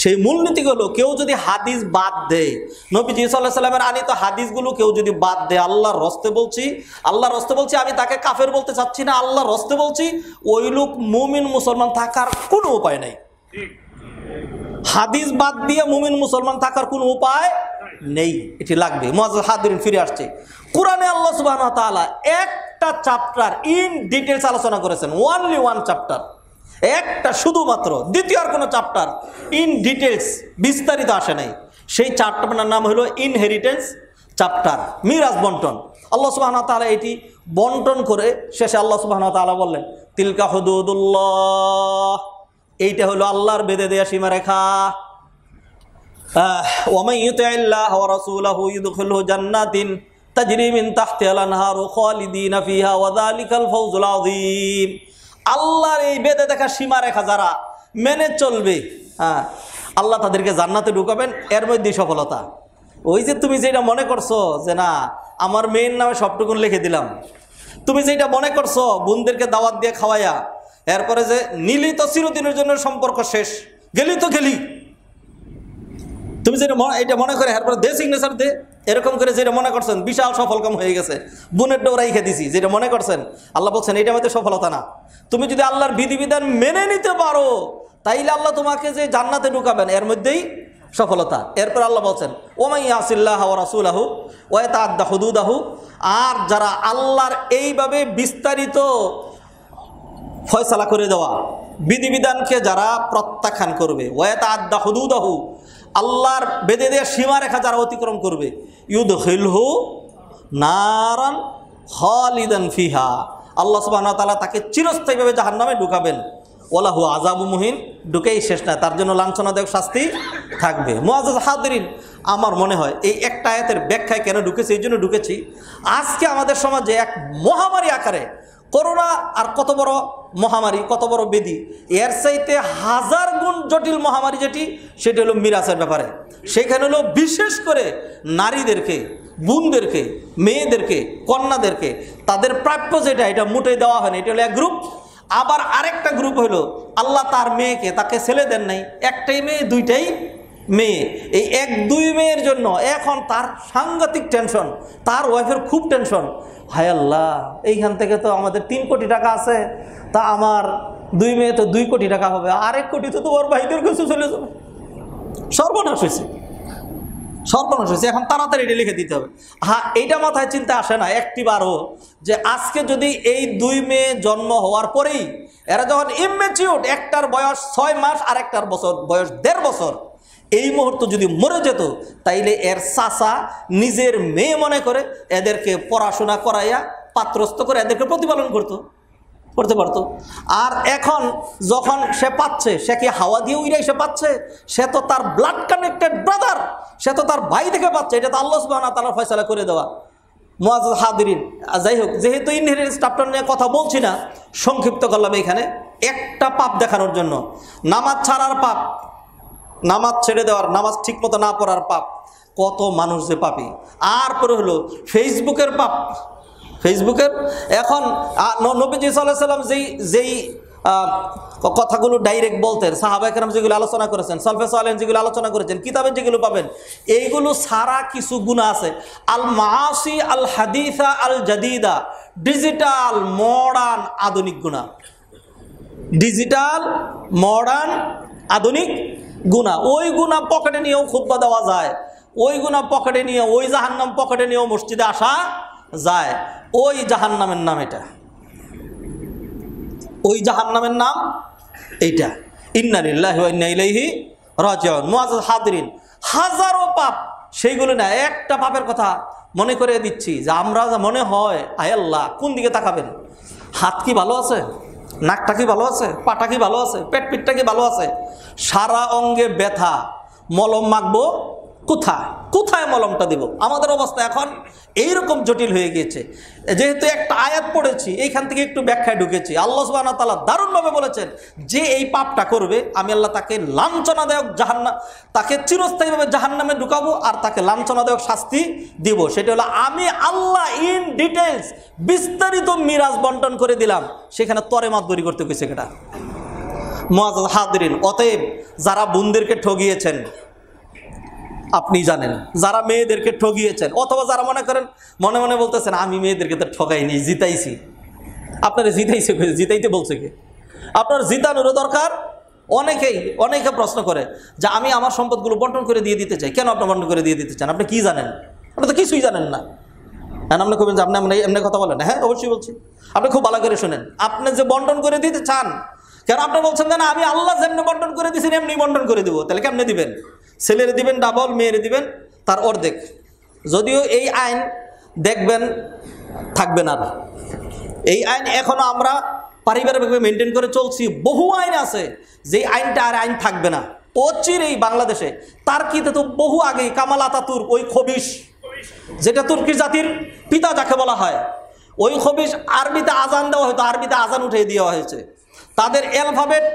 সেই মূলনীতিগুলো কেউ যদি হাদিস বাদ দেয়, নবীজি সাল্লাল্লাহু আলাইহি ওয়াসাল্লামের আনিত হাদিসগুলো কেউ যদি বাদ দেয়, আল্লাহর রস্তে বলছি, আমি তাকে কাফের বলতে চাচ্ছি না, আল্লাহর রস্তে বলছি, ওই লোক মুমিন মুসলমান থাকার কোনো উপায় নাই। হাদিস বাদ দিয়ে মুমিন মুসলমান থাকার কোনো উপায় নেই, এটি লাগবে। মুআজ্জাজ হাদিরিন ফিরে আসছে, কোরআনে আল্লাহ সুবহানাহু ওয়া তাআলা একটা চ্যাপ্টার ইন ডিটেইলস আলোচনা করেছেন, ওনলি 1 চ্যাপ্টার, একটা শুধুমাত্র, দ্বিতীয় আর কোনো চ্যাপ্টার ইন ডিটেলস বিস্তারিত আসে নাই। সেই চ্যাপ্টারটার নাম হলো ইনহেরিটেন্স চ্যাপ্টার, মিরাজ বন্টন। আল্লাহ সুবহানাহু ওয়া তাআলা এটি বন্টন করে শেষে আল্লাহ সুবহানাহু ওয়া তাআলা বললেন, তিলকা হুদুদুল্লাহ, এইটা হলো আল্লাহর বেঁধে দেয়া সীমারেখা। ওয়া মান ইউতিইল্লাহ ওয়া রাসূলাহু ইউদখিলহু জান্নাতিন তাজরি মিন তাহতিহাল আনহারু খালিদিনা ফিহা ওয়া যালিকাল ফাওজুল আযীম। আল্লাহর এই বেঁধে দেখা সীমারেখা যারা মেনে চলবে, আল্লাহ তাদেরকে জান্নাতে ঢুকাবেন, এর মধ্যে সফলতা। ওই যে তুমি যেটা মনে করছো যে না আমার মেয়ের নামে সবটুকুন লিখে দিলাম, তুমি যেটা মনে করছো বোনদেরকে দাওয়াত দিয়ে খাওয়াইয়া, এরপরে যে নিলি তো চিরদিনের জন্য সম্পর্ক শেষ, গেলি তো গেলি, তুমি যেটা এটা মনে করে এরপরে দে সিগনেচার দে, এরকম করে যেটা মনে করছেন বিশাল সফল কাম হয়ে গেছে, বোনের ডোরাই খেয়ে দিছি, যেটা মনে করছেন, আল্লাহ বলছেন এটা আমাদের সফলতা না। তুমি যদি আল্লাহর বিধিবিধান মেনে নিতে পারো, তাইলে আল্লাহ তোমাকে যে জান্নাতে ঢুকাবেন, এর মধ্যেই সফলতা। এরপর আল্লাহ বলছেন, ওমান ইয়াসিল্লাহ ওয়া রাসূলাহু ওয়া ইয়াতাআদ্দা হুদুদাহু, আর যারা আল্লাহর এইভাবে বিস্তারিত ফয়সালা করে দেওয়া বিধিবিধানকে যারা প্রত্যাখ্যান করবে, ওয়া ইয়াতাআদ্দা হুদুদাহু, আল্লাহর বেঁধে দেওয়া সীমারেখা যারা অতিক্রম করবে, ইউদখিলহু নারান খালিদান ফিহা, আল্লাহ সুবহানাহু ওয়া তাআলা তাকে চিরস্থায়ীভাবে জাহান্নামে ঢুকাবেন। ওয়ালাহু আযাবু মুহিন, ঢুকেই শেষ না, তার জন্য লাঞ্ছনাদায়ক শাস্তি থাকবে। মুআজ্জাজ হাদিরিন, আমার মনে হয় এই একটা আয়াতের ব্যাখ্যায় কেন ঢুকেছে, এই জন্য ঢুকেছি। আজকে আমাদের সমাজে এক মহামারী আকারে করোনা, আর কত বড় মহামারী, কত বড় ব্যাধি, এর চাইতে হাজার গুণ জটিল মহামারী যেটি, সেটি হলো মিরাজের ব্যাপারে। সেখানে হলো বিশেষ করে নারীদেরকে, বোনদেরকে, মেয়েদেরকে, কন্যাদেরকে তাদের প্রাপ্য যেটা, এটা মোটেই দেওয়া হয়নি। এটা হলো এক গ্রুপ। আবার আরেকটা গ্রুপ হলো আল্লাহ তার মেয়েকে, তাকে ছেলে দেন নাই, একটাই মেয়ে, দুইটাই মেয়ে। এই এক দুই মেয়ের জন্য এখন তার সাংঘাতিক টেনশন, তার ওয়াইফের খুব টেনশন। হায় আল্লাহ, এইখান থেকে তো আমাদের 3 কোটি টাকা আছে, তা আমার 2 মেয়ে তো 2 কোটি টাকা হবে, আর 1 কোটি তো তোমার ভাইদের কাছে চলে যাবে। সর্বনাশ হয়েছে, সর্বনাশ হয়েছে। এখন তাড়াতাড়ি এটা লিখে দিতে হবে। হ্যাঁ, এইটা মাথায় চিন্তা আসে না একটিবারও যে আজকে যদি এই 2 মেয়ে জন্ম হওয়ার পরেই এরা যখন ইমেচিউর, একটার বয়স 6 মাস আর একটার বয়স 1.5 বছর, এই মুহূর্তে যদি মরে যেত, তাইলে এর চাচা নিজের মেয়ে মনে করে এদেরকে পড়াশোনা করাইয়া পাত্রস্থ করে এদেরকে প্রতিপালন করতে পারতো। আর এখন যখন সে পাচ্ছে, সে কি হাওয়া দিয়ে উইরাই সে পাচ্ছে? সে তো তার ব্লাড কানেক্টেড ব্রাদার, সে তো তার ভাই থেকে পাচ্ছে। এটা তো আল্লাহ সুবহানাহু ওয়া তাআলার ফয়সালা করে দেওয়া। মুআজ্জাজ হাদিরিন, যাই হোক, যেহেতু ইনহেরিটেন্স চ্যাপ্টার নিয়ে কথা বলছি না, সংক্ষিপ্ত করলাম এখানে একটা পাপ দেখানোর জন্য। নামাজ ছাড়ার পাপ, নামাজ ছেড়ে দেওয়ার, নামাজ ঠিকমতো না পড়ার পাপ, কত মানুষ যে পাপী। আর পরে হলো ফেসবুকের পাপ। ফেসবুকের এখন নবীজি সাল্লাল্লাহু আলাইহি ওয়াসাল্লাম যেই কথাগুলো ডাইরেক্ট বলতেন, সাহাবায়ে কেরাম যেগুলো আলোচনা করেছেন, সালফে সালেহিন যেগুলো আলোচনা করেছেন, কিতাবে যেগুলো পাবেন, এইগুলো সারা কিছু গুনাহ আছে। আল মাআসি আল হাদিসা আল জাদিদা, ডিজিটাল মডার্ন আধুনিক গুনাহ, ডিজিটাল মডার্ন আধুনিক গুনাহ। ওই গুনাহ পকেটে নিয়েও খুতবা দেওয়া যায়, ওই গুনাহ পকেটে নিয়ে, ওই জাহান্নাম পকেটে নিয়েও মসজিদে আসা যায়। ওই জাহান্নামের নাম এটা, ওই জাহান্নামের নাম এইটা। ইন্না লিল্লাহি ওয়া ইন্না ইলাইহি রাজিউন। মুআজ্জাজ হাদিরিন, হাজারো পাপ, সেইগুলো না, একটা পাপের কথা মনে করে দিচ্ছি যে আমরা মনে হয়, আয় আল্লাহ, কোন দিকে তাকাবেন? হাত কি ভালো আছে? নাকটা কি ভালো আছে? পাটা কি ভালো আছে? পিঠটা কি ভালো আছে? সারা অঙ্গে ব্যথা, মলম মাখবো কোথায়? কোথায় মলমটা দিব? আমাদের অবস্থা এখন এইরকম জটিল হয়ে গিয়েছে। যেহেতু একটা আয়াত পড়েছি, এইখান থেকে একটু ব্যাখ্যায় ঢুকেছি। আল্লাহ সুবহানাহু ওয়া তাআলা দারুণভাবে বলেছেন যে এই পাপটা করবে, আমি আল্লাহ তাকে লাঞ্ছনাদায়ক জাহান্নাম, তাকে চিরস্থায়ীভাবে জাহান্নামে ঢুকাবো, আর তাকে লাঞ্ছনাদায়ক শাস্তি দিব। সেটা হলো আমি আল্লাহ ইন ডিটেলস বিস্তারিত মিরাজ বন্টন করে দিলাম। সেখানে তরে মাতবরি করতে গেছে কেটা? মুআজ্জাজ হাদিরিন, অতএব যারা বোনদেরকে ঠগিয়েছেন আপনি জানেন, যারা মেয়েদেরকে ঠগিয়েছেন, অথবা যারা মনে করেন মনে মনে বলতেছেন আমি মেয়েদেরকে তো ঠগাইনি, জিতাইছি। আপনারা জিতাইতে বলছে কি? আপনার জিতানোরও দরকার। অনেকে প্রশ্ন করে যে আমি আমার সম্পদগুলো বন্টন করে দিয়ে দিতে চাই। কেন আপনি বন্টন করে দিয়ে দিতে চান? আপনি কি জানেন? আপনি তো কিছুই জানেন না। হ্যাঁ, আপনি কবেন যে আপনি এমনি কথা বলেন? হ্যাঁ, অবশ্যই বলছি। আপনি খুব ভালো করে শোনেন। আপনি যে বন্টন করে দিতে চান, কেন আপনি বলছেন যে না, আমি আল্লাহ যেমনি বন্টন করে দিয়েছেন এমনি বন্টন করে দিব। তাহলে কেমনে দিবেন? ছেলেরে দিবেন ডাবল, মেয়েরে দিবেন তার অর্ধেক। যদিও এই আইন দেখবেন থাকবে না। এই আইন এখনো আমরা পারিবারিকভাবে মেনটেন করে চলছি। বহু আইন আছে যে আইনটা আর আইন থাকবে না অচিরেই বাংলাদেশে। তার কি তো বহু আগেই কামাল আতাতুর্ক, ওই খবিশ, যেটা তুর্কি জাতির পিতা যাকে বলা হয়, ওই খবিশ আরবিতে আজান দেওয়া হয়তো, আরবিতে আজান উঠিয়ে দেওয়া হয়েছে। তাদের অ্যালফাবেট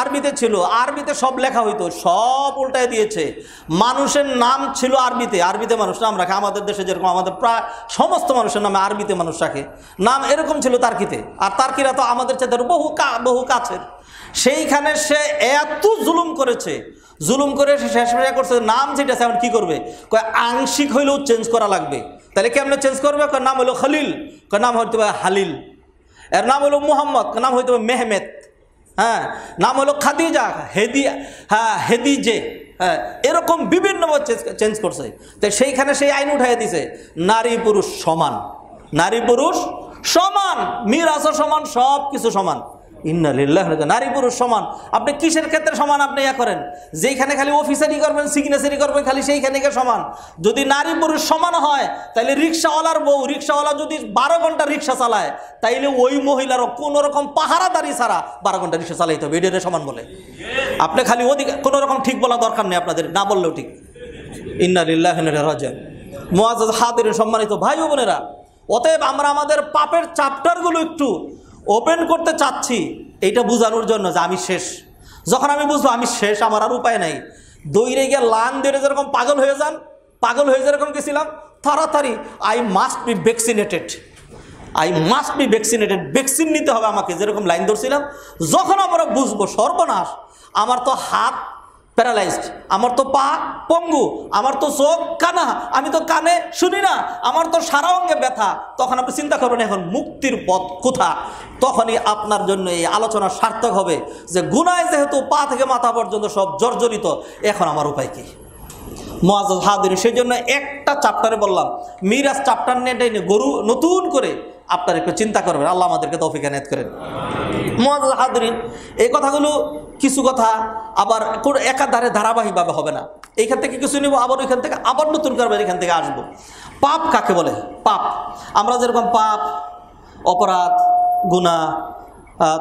আরবিতে ছিল, আরবিতে সব লেখা হইতো, সব উল্টায় দিয়েছে। মানুষের নাম ছিল আরবিতে মানুষ নাম রাখে। আমাদের দেশে যেরকম আমাদের প্রায় সমস্ত মানুষের নামে আরবিতে মানুষ রাখে নাম, এরকম ছিল তার্কিতে। আর তার্কিরা তো আমাদের চেয়ে বহু কাছের। সেইখানে সে এত জুলুম করেছে, জুলুম করে সে শেষ করছে। নাম যেটা আছে এখন কী করবে? আংশিক হইলেও চেঞ্জ করা লাগবে। তাহলে কেমনে চেঞ্জ করবে? নাম হলো খলিল, নাম হইতে হবে হালিল। এর নাম হলো মুহাম্মদ, নাম হইতে হবে মেহমেদ। হ্যাঁ, নাম হলো খাদিজা, হেদিজে। হ্যাঁ, এরকম বিভিন্নভাবে চেঞ্জ করছে। তো সেইখানে সেই আইন উঠাই দিছে নারী পুরুষ সমান, নারী পুরুষ সমান, মিরাসও সমান, সব কিছু সমান। ইন্না লিল্লাহি, নারী পুরুষ সমান। আপনি কিসের ক্ষেত্রে সমান? আপনি করেন যেইখানে খালি অফিসারি করবেন, সিগনেচারি করবেন, খালি সেইখানে সমান। যদি নারী পুরুষ সমান হয়, তাহলে রিক্সাওয়ালার বউ, রিক্সাওয়ালা যদি 12 ঘন্টা রিক্সা চালায়, তাইলে ওই মহিলারও কোনো রকম পাহারাদারি ছাড়া 12 ঘন্টা রিক্সা চালাইতে হবে। এটারে সমান বলে। আপনি খালি ওদিকে কোনো রকম ঠিক বলা দরকার নেই আপনাদের, না বললেও ঠিক। ইন্না লিল্লাহি ওয়া ইন্না ইলাইহি রাজিউন। মুআজ্জাজ হাদিরিন, সম্মানিত ভাই ও বোনেরা, অতএব আমরা আমাদের পাপের চ্যাপ্টারগুলো একটু ওপেন করতে চাচ্ছি, এইটা বোঝানোর জন্য যে আমি শেষ। যখন আমি বুঝবো আমি শেষ, আমার আর উপায় নাই, দৌড়ে গিয়ে লান দিয়ে যেরকম পাগল হয়ে যান, পাগল হয়ে যেরকম গেছিলাম, তাড়াতাড়ি I must be vaccinated, I must be vaccinated, vaccine নিতে হবে আমাকে, যেরকম লাইন ধরছিলাম। যখন আমরা বুঝবো সর্বনাশ, আমার তো হাত প্যারালাইজড, আমার তো পা পঙ্গু, আমার তো চোখ কানা, আমি তো কানে শুনি না, আমার তো সারা অঙ্গে ব্যথা, তখন আপনি চিন্তা করবেন এখন মুক্তির পথ কোথা। তখনই আপনার জন্য এই আলোচনা সার্থক হবে যে গুনায় যেহেতু পা থেকে মাথা পর্যন্ত সব জর্জরিত, এখন আমার উপায় কি। মুআজ্জাজ হাদিরিন, সেই জন্য একটা চ্যাপ্টারে বললাম, মিরাজ চ্যাপ্টার নিয়ে গরু নতুন করে আপনারা একটু চিন্তা করবেন। আল্লাহ আমাদেরকে তৌফিক এনায়েত করেন। মুআজ্জাজ হাদিরিন, এই কথাগুলো কিছু কথা আবার একাধারে ধারাবাহিকভাবে হবে না, এইখান থেকে কিছু নিব, আবার ওইখান থেকে আবার নতুন করবে, এখান থেকে আসবো। পাপ কাকে বলে? পাপ, আমরা যেরকম পাপ, অপরাধ, গুনাহ,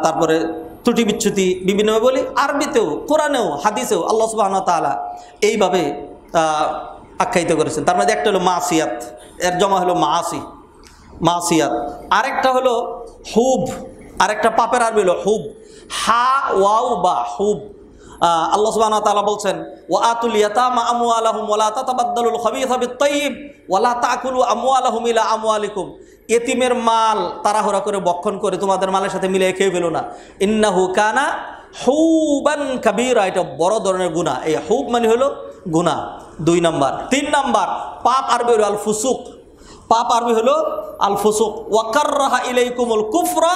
তারপরে ত্রুটি বিচ্যুতি বিভিন্নভাবে বলি, আরবিতেও, কোরআনেও, হাদিসেও আল্লাহ সুবহানাহু ওয়া তাআলা এইভাবে আখ্যায়িত করেছেন। তার মধ্যে একটা হলো মাসিয়াত, এর জমা হলো মাসি, মাসিয়াত। আরেকটা হলো হুব, আরেকটা পাপের আরবি হলো হুব, হা ওয়াও বা হুব। আল্লাহ সুবহানাহু ওয়া তাআলা বলছেন, ওয়া আতুল ইয়াতামা আমওয়ালাহুম ওয়া লা তাতাবাদদালুল খাবিসা বিত-তাইয়্যিব ওয়া লা তাকুলু আমওয়ালাহুম ইলা আমওয়ালিকুম। এতিমের মাল তাড়াহুড়া করে বক্ষণ করে তোমাদের মালের সাথে মিলিয়ে খেয়ে ফেলো না, ইন্নাহু কানা হুবান কাবীরা, এটা বড় ধরনের গুনাহ। এই হুব মানে হলো গুনাহ, 2 নাম্বার। 3 নাম্বার, পাপ আরবি হলো আল ফুসুক, পাপ আরবি হলো আল ফুসুক। ওয়া কাররাহা ইলাইকুমুল কুফরা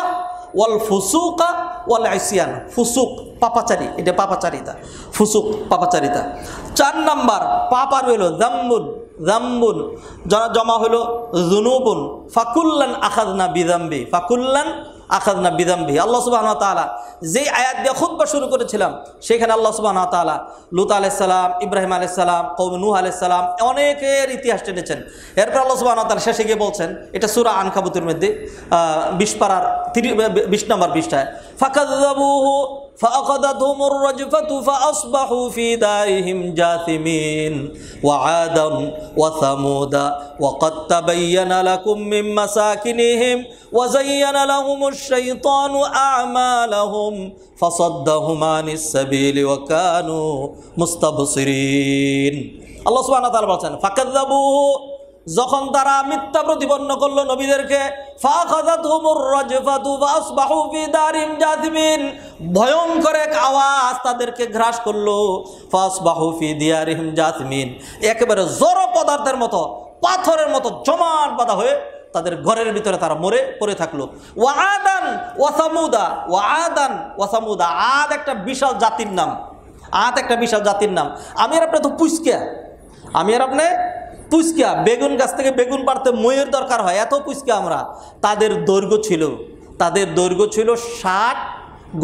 ওয়াল ফুসুকা ওয়াল ইসয়ান, ফুসুক পাপাচারী, এটা পাপাচারিতা, ফুসুক পাপাচারিতা। 4 নাম্বার, পাপ আরবি হলো যামবুন, যামবুন জমা হলো যুনুবুন, ফাকুল্লান আখাযনা বিযামবি, ফাকুল্লান আখাযনা বিযামবি। আল্লাহ সুবহানাহু ওয়া তাআলা যেই আয়াত দিয়ে খুতবা শুরু করেছিলাম, সেখানে আল্লাহ সুবহানাহু ওয়া তাআলা লূত আলাইহিস সালাম, ইব্রাহিম আলাইহিস সালাম, কওম নূহ আলাইহিস সালাম, অনেকের ইতিহাস টেনেছেন। এরপর আল্লাহ সুবহানাহু ওয়া তাআলা শেষে গিয়ে বলছেন, এটা সূরা আনকাবুতের মধ্যে 20 পারার 20 নম্বর পৃষ্ঠায়, ফাকাযযাবুহু ফাআখাযাতহুমুর রাজফাতু ফাআসবাহু ফি দারিহিম জাসিমিন ওয়া আদান ওয়া সামুদা ওয়া ক্বাদ তাবায়্যানা লাকুম মিন মাসাকিনিহিম ওয়া যায়্যানা লাহুমুশ শাইতানু আ'মালাহুম ফাসাদ্দাহুম আনিস সাবিলি ওয়া কানু মুস্তাবসিরিন। আল্লাহ সুবহানাহু ওয়া তাআলা বলেন, ফাকাযযাবুহু, যখন তারা মিথ্যা প্রতিপন্ন করলো নবীদেরকে, ফাখাযাতহুমুর রাজফাতু ফাসবাহু ফি দারিহিম জাসিমিন, ভয়ঙ্কর এক আওয়াজ তাদেরকে গ্রাস করলো, ফাসবাহু ফি দিয়ারিহিম জাসিমিন, একেবারে জড় পদার্থের মতো, পাথরের মতো জমাট বাঁধা হয়ে তাদের ঘরের ভিতরে তারা মরে পড়ে থাকলো। ওয়া আদান ওয়া সামুদা, ওয়া আদান ওয়া সামুদা, আদ একটা বিশাল জাতির নাম, আদ একটা বিশাল জাতির নাম। আমি আর আপনি তো পুচকিয়া, আমি আর আপনি পুচকা, বেগুন গাছ থেকে বেগুন পাড়তে মইয়ের দরকার হয়, এত পুচকা আমরা। তাদের দৈর্ঘ্য ছিল, তাদের দৈর্ঘ্য ছিল 60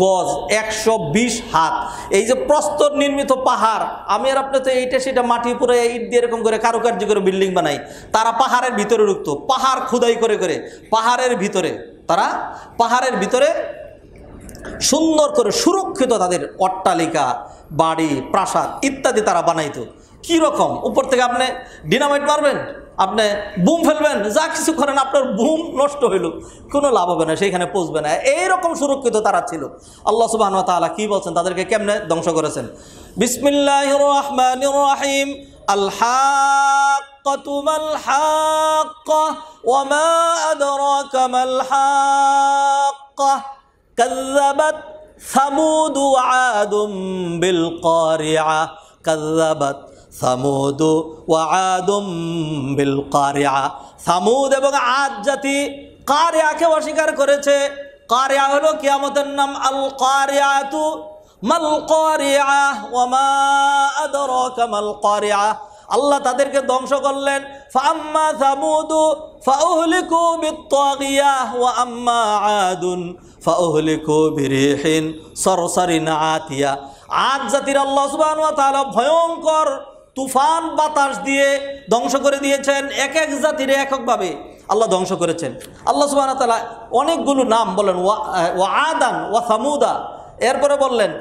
গজ, 120 হাত। এই যে প্রস্তর নির্মিত পাহাড়, আমি আর আপনি তো এইটা সেটা মাটি পুরো ইট দিয়ে এরকম করে কারুকার্য করে বিল্ডিং বানাই, তারা পাহাড়ের ভিতরে ঢুকতো, পাহাড় খোদাই করে করে পাহাড়ের ভিতরে, তারা পাহাড়ের ভিতরে সুন্দর করে সুরক্ষিত তাদের অট্টালিকা, বাড়ি, প্রাসাদ ইত্যাদি তারা বানাইতো। কি রকম? উপর থেকে আপনি ডিনামাইট মারবেন, আপনি বুম ফেলবেন, যা কিছু করেন, আপনার বুম নষ্ট হইল, কোনো লাভ হবে না, সেইখানে পৌঁছবে না। এইরকম সুরক্ষিত তারা ছিল। আল্লাহ সুবহানাহু ওয়া তাআলা কি বলছেন, তাদেরকে কেমনে ধ্বংস করেছেন? বিসমিল্লাহির রহমানির রহিম, আল হাক্কাতু মাল হাক্কা ওয়া মা আদরাকা মাল হাক্কা কাযযাবাত সামুদ ওয়া আদুম বিল কারিআ, কাযযাবাত সামুদ ওয়া আদুম বিল কারিআ। সামুদ এবং আদ জাতি কারিআকে অস্বীকার করেছে। কারিআ হলো কিয়ামতের নাম। আল কারিআতু মাল কারিআ ওয়া মা আদরাকা মাল কারিআ। আল্লাহ তাদেরকে ধ্বংস করলেন। ফাআম্মা সামুদু ফাউহলিকু বিত-তাগিয়াহ ওয়া আম্মা আদুন ফাউহলিকু বিরিহিন সরসরিন আতিয়া। আদ জাতির আল্লাহ সুবহানাহু ওয়া তাআলা ভয়ঙ্কর তুফান বাতাস দিয়ে ধ্বংস করে দিয়েছেন। এক এক জাতির এককভাবে আল্লাহ ধ্বংস করেছেন। আল্লাহ সুবহানাহু ওয়া তাআলা অনেকগুলো নাম বলেন, ওয়া আদান ওয়া সামুদা, এরপরে বললেন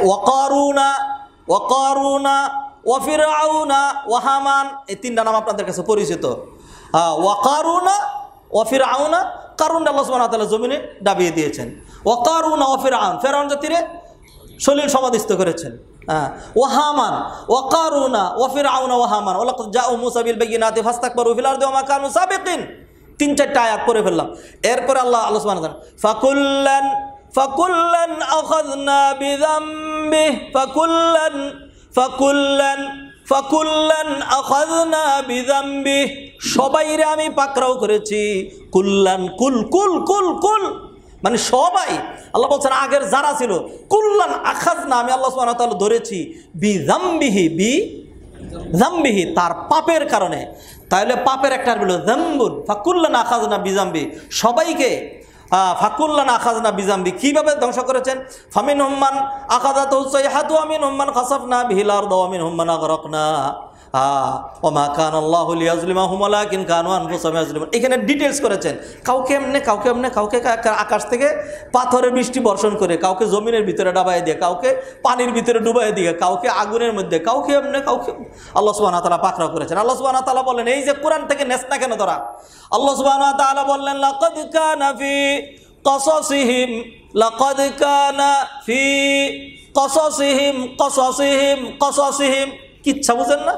ওয়া কারুনা ওয়া কারুনা ওয়া ফিরআউনা ওয়া হামান, এই তিনটা নাম আপনাদের কাছে পরিচিত। ওয়া কারুনা ওয়া ফিরআউনা, কারুন আল্লাহ সুবহানাহু ওয়া তাআলা জমিনে ডাবিয়ে দিয়েছেন। ওয়া কারুনা ওয়া ফিরআউন, ফিরআউন জাতিরে সলিল সমাধিস্থ করেছেন। ওয়া হামান ওয়া কারুনা ওয়া ফিরআউনা ওয়া হামান ওয়া লাকাদ জাআউ মূসা বিল বায়িনাতি ফাস্তাকবারু ফিল আরদি ওয়া মা কানু সাবিকিন। 3-4টা আয়াত পড়ে ফেললাম। এরপরে আল্লাহ সুবহানাহু ওয়া তাআলা ফাকুল্লান আখাযনা বিযামবিহি ফাকুল্লান আখাযনা বিযামবিহি, সবাইরে আমি পাকড়াও করেছি। কুল্লান, কুল কুল কুল কুল মানে সবাই। আল্লাহ বলছেন আগের যারা ছিল কুল্লান আখাযনা, আমি আল্লাহ সুবহানাহু ওয়া তাআলা ধরেছি বিযামবিহি, তার পাপের কারণে। তাহলে পাপের একটা হলো যামবুন, ফাকুল্লান আখাযনা বিযামবি, সবাইকে ফাকুল্লান আখাযনা বিযামবি কিভাবে ধ্বংস করেছেন। ফামিনহুম মান আখাযাতহু সাইহাতু ওয়া মিনহুম মান খাসাফনা বিহিল আরদ ওয়া মিনহুম মান আগরাকনা ওয়া মা কানা আল্লাহু লিয়াযলিমাহুম ওয়ালাকিন কানু আনফুসাহুম ইয়াযলিমুন। এখানে ডিটেইলস করেছেন, কাউকে এমনি কাউকে আকাশ থেকে পাথরের বৃষ্টি বর্ষণ করে, কাউকে জমিনের ভিতরে ডাবায় দিয়ে, কাউকে পানির ভিতরে ডুবাই দিয়ে, কাউকে আগুনের মধ্যে, কাউকে এমনি কাউকে আল্লাহ সুবহানাহু ওয়া তাআলা পাকড়াও করেছেন। আল্লাহ সুবহানাহু ওয়া তাআলা বলেন এই যে কোরআন থেকে নেস না কেন ধরা, আল্লাহ সুবহানাহু ওয়া তাআলা বললেন লাকাদ কানা ফি কসাসিহিম কিচ্ছা বুঝেন না?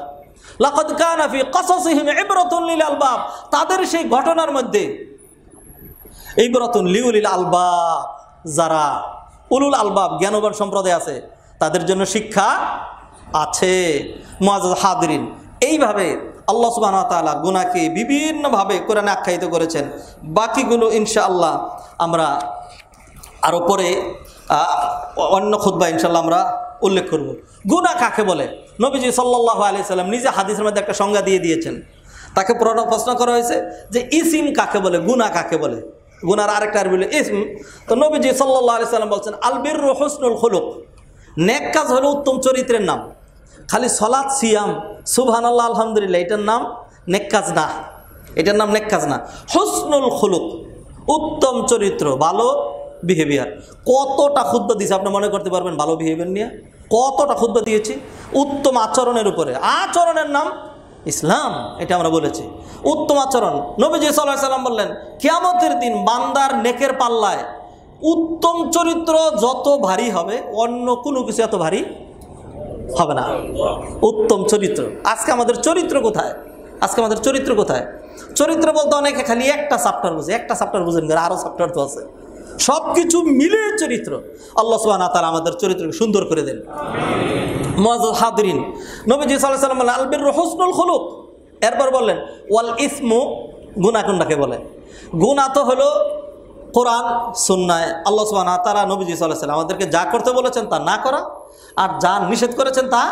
লাকাদ কানা ফি কসাসিহিম ইবরাতুন লিল আলবাব, তাদের সেই ঘটনার মধ্যে ইবরাতুন লিউলিল আলবাব, যারা উলুল আলবাব জ্ঞানবান সম্প্রদায় আছে তাদের জন্য শিক্ষা আছে। মুআজ্জাজ হাদিরিন, এইভাবে আল্লাহ সুবহানাহু ওয়া তাআলা গুনাহকে বিভিন্নভাবে কোরআনে আখ্যায়িত করেছেন। বাকিগুলো ইনশাআল্লাহ আমরা আরও পরে অন্য খুতবা ইনশাআল্লাহ আমরা উল্লেখ করব। গুনাহ কাকে বলে? নবীজি সাল্লাল্লাহু আলাইহি সাল্লাম নিজে হাদিসের মধ্যে একটা সংজ্ঞা দিয়ে দিয়েছেন। তাকে প্রশ্ন করা হয়েছে যে ইসিম কাকে বলে, গুনাহ কাকে বলে? গুনার আরেকটা আরবি হলো ইসম। তো নবীজি সাল্লাল্লাহু আলাইহি সাল্লাম বলছেন আল বিররু হুসনুল খুলুক, নেক কাজ হলো উত্তম চরিত্রের নাম। খালি সালাত সিয়াম সুবহানাল্লাহ আলহামদুলিল্লাহ এটার নাম নেক কাজ না, এটার নাম নেক কাজ না। হুসনুল খুলুক, উত্তম চরিত্র, ভালো বিহেভিয়ার। কতটা খুতবা দিয়েছে আপনি মনে করতে পারবেন ভালো বিহেভিয়ার নিয়ে? কতটা খুতবা দিয়েছি উত্তম আচরণের উপরে। আচরণের নাম ইসলাম, এটা আমরা বলেছি। উত্তম আচরণ, নবীজি সাল্লাল্লাহু আলাইহি সাল্লাম বললেন কিয়ামতের দিন বান্দার নেকের পাল্লায় উত্তম চরিত্র যত ভারী হবে অন্য কোনো কিছু এত ভারী হবে না। উত্তম চরিত্র। আজকে আমাদের চরিত্র কোথায়? চরিত্র বলতে অনেকে খালি একটা চ্যাপ্টার বুঝে, একটা চ্যাপ্টার বুঝেন, আরো চ্যাপ্টার তো আছে। সব কিছু মিলে চরিত্র। আল্লাহ সুবহানাহু ওয়া তাআলা আমাদের চরিত্রকে সুন্দর করে দেন। মুআজ্জাজ হাদিরিন, নবীজি সাল্লাল্লাহু আলাইহি সাল্লাম বললেন আল বিররু হুসনুল খুলুক। এরপর বললেন ওয়াল ইসমু, গুনাহ কোনটাকে বলে? গুনাহ তো হলো কোরআন সুন্নায় আল্লাহ সুবহানাহু ওয়া তাআলা নবীজি সাল্লাল্লাহু আলাইহি সাল্লাম আমাদেরকে যা করতে বলেছেন তা না করা, আর যা নিষেধ করেছেন তা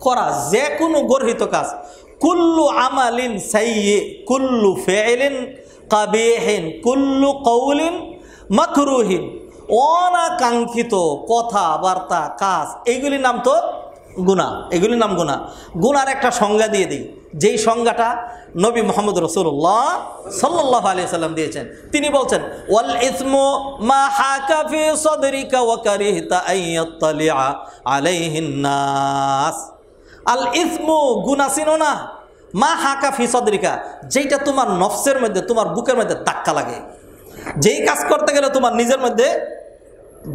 করা। যে কোনো গর্হিত কাজ, কুল্লু আমালিন সাইয়্যি, কুল্লু ফি'লিন কাবিহিন, কুল্লু কওলিন মাকরুহিন, অনাকাঙ্ক্ষিত কথাবার্তা কাজ, এইগুলির নাম তো গুনাহ, এগুলির নাম গুনাহ। গুনার একটা সংজ্ঞা দিয়ে দিই, যেই সংজ্ঞাটা নবী মুহাম্মদ রাসূলুল্লাহ সাল্লাল্লাহু আলাইহি সাল্লাম দিয়েছেন। তিনি বলছেন ওয়াল ইসমু মা হাকা ফি সাদরিকা ওয়া কারিহতা আন ইয়াত্তালিআ আলাইহিন নাস। আল ইসমু, গুনাহ চিনো না? মা হাকা ফি সাদরিকা, যেটা তোমার নফসের মধ্যে, তোমার বুকের মধ্যে ধাক্কা লাগে, যেই কাজ করতে গেলে তোমার নিজের মধ্যে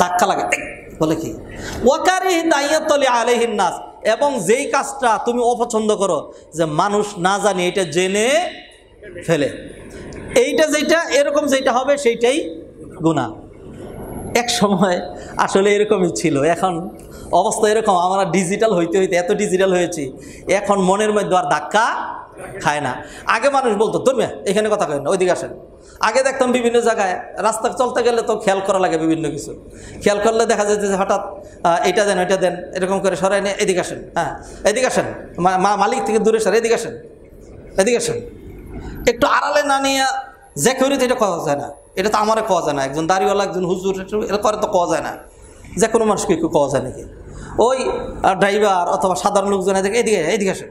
ধাক্কা লাগে, বলে কি ওয়া কারিহতা আন ইয়াত্তালিআ আলাইহিন নাস, এবং যেই কাজটা তুমি অপছন্দ করো যে মানুষ না জানি এটা জেনে ফেলে, এইটা যেটা এরকম যেটা হবে সেইটাই গুনাহ। এক সময় আসলে এরকমই ছিল, এখন অবস্থা এরকম। আমরা ডিজিটাল হইতে হইতে এত ডিজিটাল হয়েছি, এখন মনের মধ্যে আর ধাক্কা খায় না। আগে মানুষ বলতো তুমি এখানে কথা কয় না, ওইদিকে আসেন। আগে দেখতাম বিভিন্ন জায়গায় রাস্তা চলতে গেলে তো খেয়াল করা লাগে বিভিন্ন কিছু, খেয়াল করলে দেখা যায় যে হঠাৎ এটা দেন ওইটা দেন এরকম করে সরাই নিয়ে এদিকে আসেন, হ্যাঁ এদিকে আসেন, মালিক থেকে দূরে সরে এদিকে আসেন, এদিকে আসেন। একটু আড়ালে না নিয়ে যে কেউ এটা কওয়া যায় না, এটা তো আমারে কওয়া যায় না, একজন দাড়িওয়ালা একজন হুজুর এটা করে তো কওয়া যায় না, যে কোনো মানুষকে একটু কওয়া যায় নাকি? ওই ড্রাইভার অথবা সাধারণ লোকজন এদিকে এদিকে আসেন,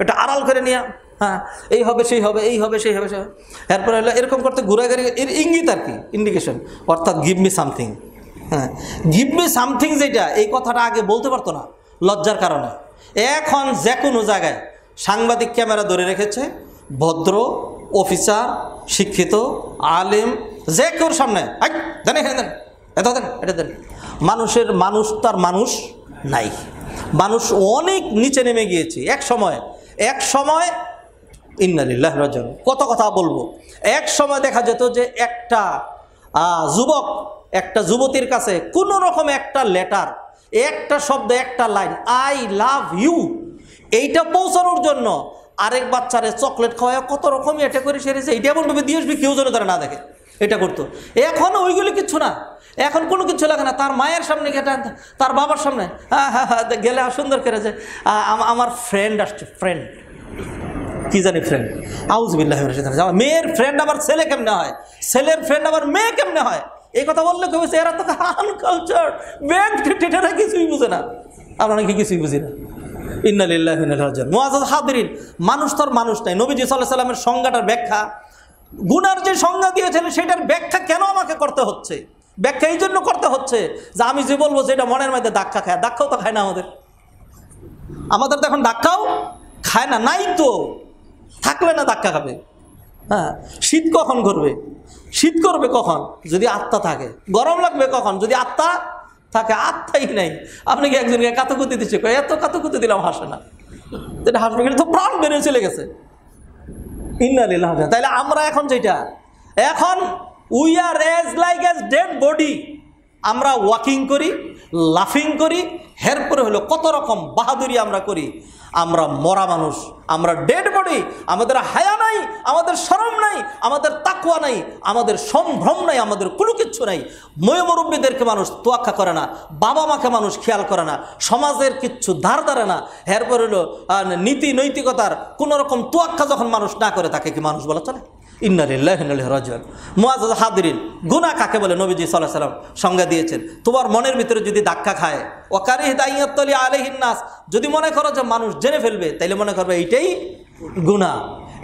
এটা আড়াল করে নিয়ে হ্যাঁ এই হবে সেই হবে, এই হবে সেই হবে, এরপরে হলো এরকম করতে ঘুরাঘুরি, এর ইঙ্গিত আর কি, ইন্ডিকেশন, অর্থাৎ গিভ মি সামথিং। হ্যাঁ, গিভ মি সামথিং যেটা, এই কথাটা আগে বলতে পারতো না, লজ্জার কারণে। এখন যে কোনো জায়গায় সাংবাদিক ক্যামেরা ধরে রেখেছে, ভদ্র অফিসার, শিক্ষিত, আলেম, যে কেউর সামনে দেন এখানে দেন, এত দেন, এটা দেন। মানুষ তার মানুষ নাই, মানুষ অনেক নিচে নেমে গিয়েছে। এক সময় ইন্না লিল্লাহি ওয়া ইন্না ইলাইহি রাজিউন, কত কথা বলবো। এক সময় দেখা যেত যে একটা যুবক একটা যুবতীর কাছে কোনো রকম একটা লেটার, একটা শব্দ, একটা লাইন, আই লাভ ইউ, এইটা পৌঁছানোর জন্য আরেক বাচ্চারে চকলেট খাওয়ায় কত রকম এটা করে সেরেছে, এইটা এমন ভাবে দিয়ে আসবি কেউ যেন তারা না দেখে, এটা করতো। এখন ওইগুলি কিচ্ছু না, এখন কোনো কিছু লাগে না। তার মায়ের সামনে গেটা, তার বাবার সামনে গেলে সুন্দর করে যে আমার ফ্রেন্ড আসছে, ফ্রেন্ড কি জানি ফ্রেন্ড, আউযুবিল্লাহি মিনাশ শাইতানির রাজিম। মেয়ের ফ্রেন্ড আবার ছেলে কেমনে হয়, ছেলের ফ্রেন্ড আবার মেয়ে কেমনে হয়, এই কথা বললে কেউ বলছে এরা তো আনকালচার, ব্যাংক কিছুই বুঝে না। আমরা নাকি কিছুই বুঝি না। ইন্না লিল্লাহি ওয়া ইন্না ইলাইহি রাজিউন। মুআজ্জাজ হাদিরিন, মানুষ তোর মানুষ নাই। নবীজি সাল্লাল্লাহু আলাইহি ওয়াসাল্লামের সংজ্ঞাটার ব্যাখ্যা, গুনার যে সংজ্ঞা দিয়েছেন সেটার ব্যাখ্যা কেন আমাকে করতে হচ্ছে? ব্যাখ্যা এই জন্য করতে হচ্ছে যে আমি যে বলবো যেটা মনের মধ্যে ধাক্কা খায়, ধাক্কাও তো খায় না আমাদের তো এখন ধাক্কাও খায় না, নাই তো, থাকলে না ধাক্কা খাবে। হ্যাঁ, শীত কখন করবে? শীত করবে কখন? যদি আত্মা থাকে। গরম লাগবে কখন? যদি আত্মা থাকে। আত্মাই নাই। আপনি কি একজনকে কাতুকুতি দিচ্ছে, এত কাতুকুতি দিলাম হাসে না, যেটা হাসবে কিন্তু তো প্রাণ বেরিয়ে চলে গেছে। ইন্না লিল্লাহি। তাইলে আমরা এখন যেটা, এখন we are as like as dead body, আমরা ওয়াকিং করি, লাফিং করি, এরপরে হলো কত রকম বাহাদুরি আমরা করি। আমরা মরা মানুষ, আমরা ডেড বডি, আমাদের হায়া নাই, আমাদের শরম নাই, আমাদের তাকওয়া নাই, আমাদের সম্ভ্রম নাই, আমাদের কোনো কিচ্ছু নাই। মুরব্বীদেরকে মানুষ তোয়াক্কা করে না, বাবা মাকে মানুষ খেয়াল করে না, সমাজের কিচ্ছু ধার ধারে না। এরপর হলো নীতি নৈতিকতার কোনো রকম তোয়াক্কা যখন মানুষ না করে, তাকে কি মানুষ বলা চলে? ইন্না লিল্লাহি ওয়া ইন্না ইলাইহি রাজিউন। মুআজ্জাজ হাদিরিন, গুনাহ কাকে বলে নবীজি সাল্লাল্লাহু আলাইহি ওয়াসাল্লাম সংজ্ঞা দিয়েছেন। তোমার মনের ভিতরে যদি ধাক্কা খায়, ওয়া কারিহতা আইয়াত্তালি আলাইহিন নাস, যদি মনে করো যে মানুষ জেনে ফেলবে, তাইলে মনে করবে এইটাই গুনাহ।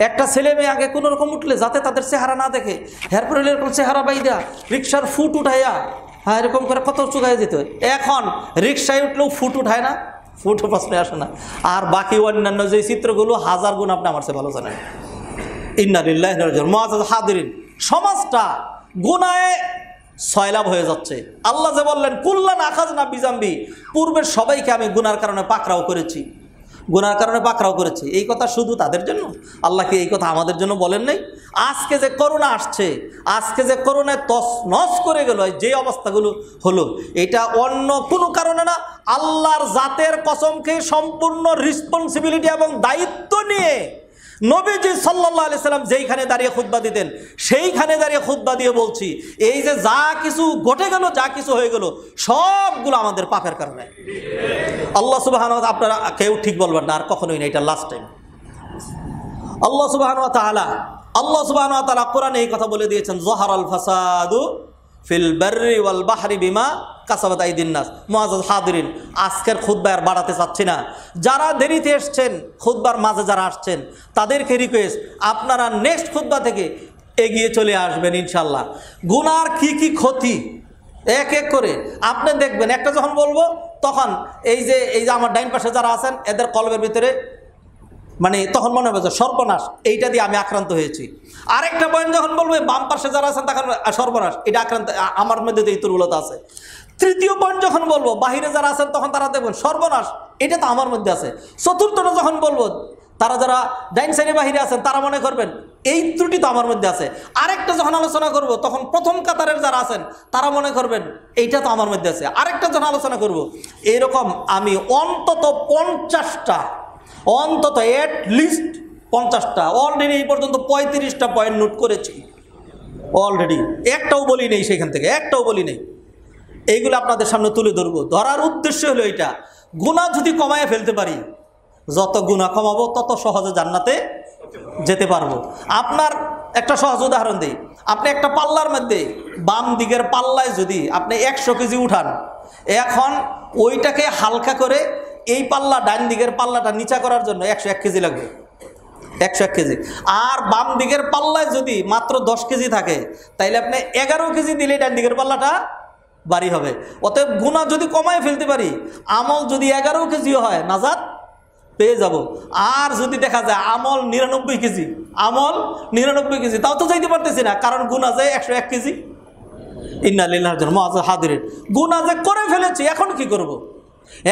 একটা ছেলে মেয়ে আগে কোনো রকম উঠলে যাতে তাদের চেহারা না দেখে, এরপর এরকম চেহারা বাইদা রিক্সার ফুট উঠাইয়া, হ্যাঁ এরকম করে কত চুকাই যেত। এখন রিক্সায় উঠলেও ফুট উঠায় না, ফুটও প্রশ্নে আসে না। আর বাকি অন্যান্য যে চিত্রগুলো হাজার গুণ আপনি আমার চেয়ে ভালো জানেন। ইন্না লিল্লাহি ওয়া ইন্না ইলাইহি রাজিউন। মুআজ্জাজ হাদিরিন, সমাজটা গুনাহে সয়লাভ হয়ে যাচ্ছে। আল্লাহ যে বললেন কুল্লান আখাযনা বিজামবি, পূর্বের সবাইকে আমি গুনার কারণে পাকড়াও করেছি, গুনার কারণে পাকড়াও করেছি। এই কথা শুধু তাদের জন্য? আল্লাহকে এই কথা আমাদের জন্য বলেন নাই? আজকে যে করোনা আসছে, আজকে যে করোনায় তছনছ করে গেল, যে অবস্থাগুলো হলো, এটা অন্য কোনো কারণে না, আল্লাহর জাতের কসমকে সম্পূর্ণ রেসপন্সিবিলিটি এবং দায়িত্ব নিয়ে নবীজি সাল্লাল্লাহু আলাইহি সাল্লাম যেইখানে দাঁড়িয়ে খুতবা দিতেন, সেইখানে দাঁড়িয়ে খুতবা দিয়ে বলছি, এই যে যা কিছু ঘটে গেল, যা কিছু হয়ে গেল, সবগুলো আমাদের পাপের কারণে। আল্লাহ সুবহানাহু ওয়া তাআলা, আপনারা কেউ ঠিক বলবেন না আর কখনোই না, এটা লাস্ট টাইম। আল্লাহ সুবহানাহু ওয়া তাআলা কোরআনে এই কথা বলে দিয়েছেন, যাহারাল ফাসাদু ফিল বাররি ওয়াল বাহরি বিমা কাসাবাত আইদিন নাস। মুআজ্জাজ হাদিরিন, আজকের খুতবা আর বাড়াতে চাচ্ছি না। যারা দেরিতে এসছেন, খুতবার মাঝে যারা আসছেন, তাদেরকে রিকোয়েস্ট, আপনারা নেক্সট খুতবা থেকে এগিয়ে চলে আসবেন ইনশাল্লাহ। গুনার কি কি ক্ষতি এক এক করে আপনি দেখবেন। একটা যখন বলবো তখন এই যে আমার ডাইন পাশে যারা আছেন, এদের কলবের ভিতরে মানে তখন মনে হবে যে সর্বনাশ, এইটা দিয়ে আমি আক্রান্ত হয়েছি। আরেকটা পয়েন্ট যখন বলবো বাম পাশে যারা আছেন, তখন সর্বনাশ, এটা আক্রান্ত, আমার মধ্যে এই দুর্বলতা আছে। তৃতীয় পয়েন্ট যখন বলবো বাহিরে যারা আছেন, তখন তারা দেখবেন সর্বনাশ, এটা তো আমার মধ্যে আছে। চতুর্থটা যখন বলবো, তারা যারা ডাইন সাইডে বাহিরে আছেন, তারা মনে করবেন এই ত্রুটি তো আমার মধ্যে আছে। আরেকটা যখন আলোচনা করব, তখন প্রথম কাতারের যারা আছেন, তারা মনে করবেন এইটা তো আমার মধ্যে আছে। আরেকটা যখন আলোচনা করব, এরকম আমি অন্তত 50টা, অন্তত এট লিস্ট 50টা, অলরেডি এই পর্যন্ত 35টা পয়েন্ট নোট করেছি অলরেডি। একটাও বলি নেই সেখান থেকে, একটাও বলি নেই। এইগুলো আপনাদের সামনে তুলে ধরবো। ধরার উদ্দেশ্য হলো এইটা, গুনাহ যদি কমায় ফেলতে পারি, যত গুনাহ কমাবো তত সহজে জান্নাতে যেতে পারবো। আপনার একটা সহজ উদাহরণ দিই। আপনি একটা পাল্লার মধ্যে বাম দিকের পাল্লায় যদি আপনি 100 কেজি উঠান, এখন ওইটাকে হালকা করে এই পাল্লা, ডান দিকের পাল্লাটা নিচা করার জন্য 101 কেজি লাগবে, 101 কেজি। আর বাম দিকের পাল্লায় যদি মাত্র 10 কেজি থাকে, তাইলে আপনি 11 কেজি দিলে ডান দিকের পাল্লাটা বাড়ি হবে। অতএব গুনাহ যদি কমায় ফেলতে পারি, আমল যদি 11 কেজিও হয়, নাজাত পেয়ে যাব। আর যদি দেখা যায় আমল 99 কেজি, আমল 99 কেজি, তাও তো যাইতে পারতেছি না, কারণ গুনাহ যায় 101 কেজি। ইন্না লিল্লাহি ওয়া ইন্না ইলাইহি রাজিউন। হাজিরিন, গুনাহ যে করে ফেলেছি, এখন কি করব?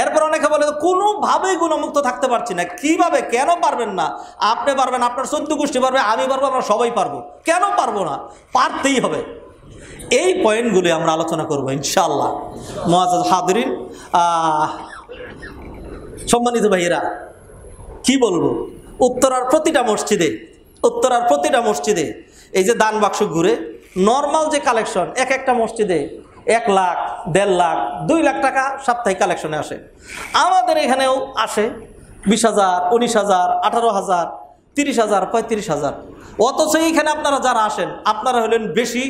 এরপর অনেকে বলে কোনোভাবেই গুণমুক্ত থাকতে পারছি না। কিভাবে? কেন পারবেন না? আপনি পারবেন, আপনার 14 গোষ্ঠী পারবে, আমি পারবো, আমরা সবাই পারবো। কেন পারবো না? পারতেই হবে। এই পয়েন্টগুলি আমরা আলোচনা করবো ইনশাআল্লাহ। মুআজ্জাজ হাজিরিন, সম্মানিত ভাইয়েরা, কি বলবো, উত্তরার প্রতিটা মসজিদে এই যে দান বাক্স ঘুরে, নর্মাল যে কালেকশন, এক একটা মসজিদে 1 লাখ, 1.5 লাখ, 2 লাখ টাকা সাপ্তাহিক কালেকশনে আসে। আমাদের এখানেও আসে 20,000, 19,000, 18,000, 30,000, 35,000। অথচ এইখানে আপনারা যারা আসেন, আপনারা হলেন বেশি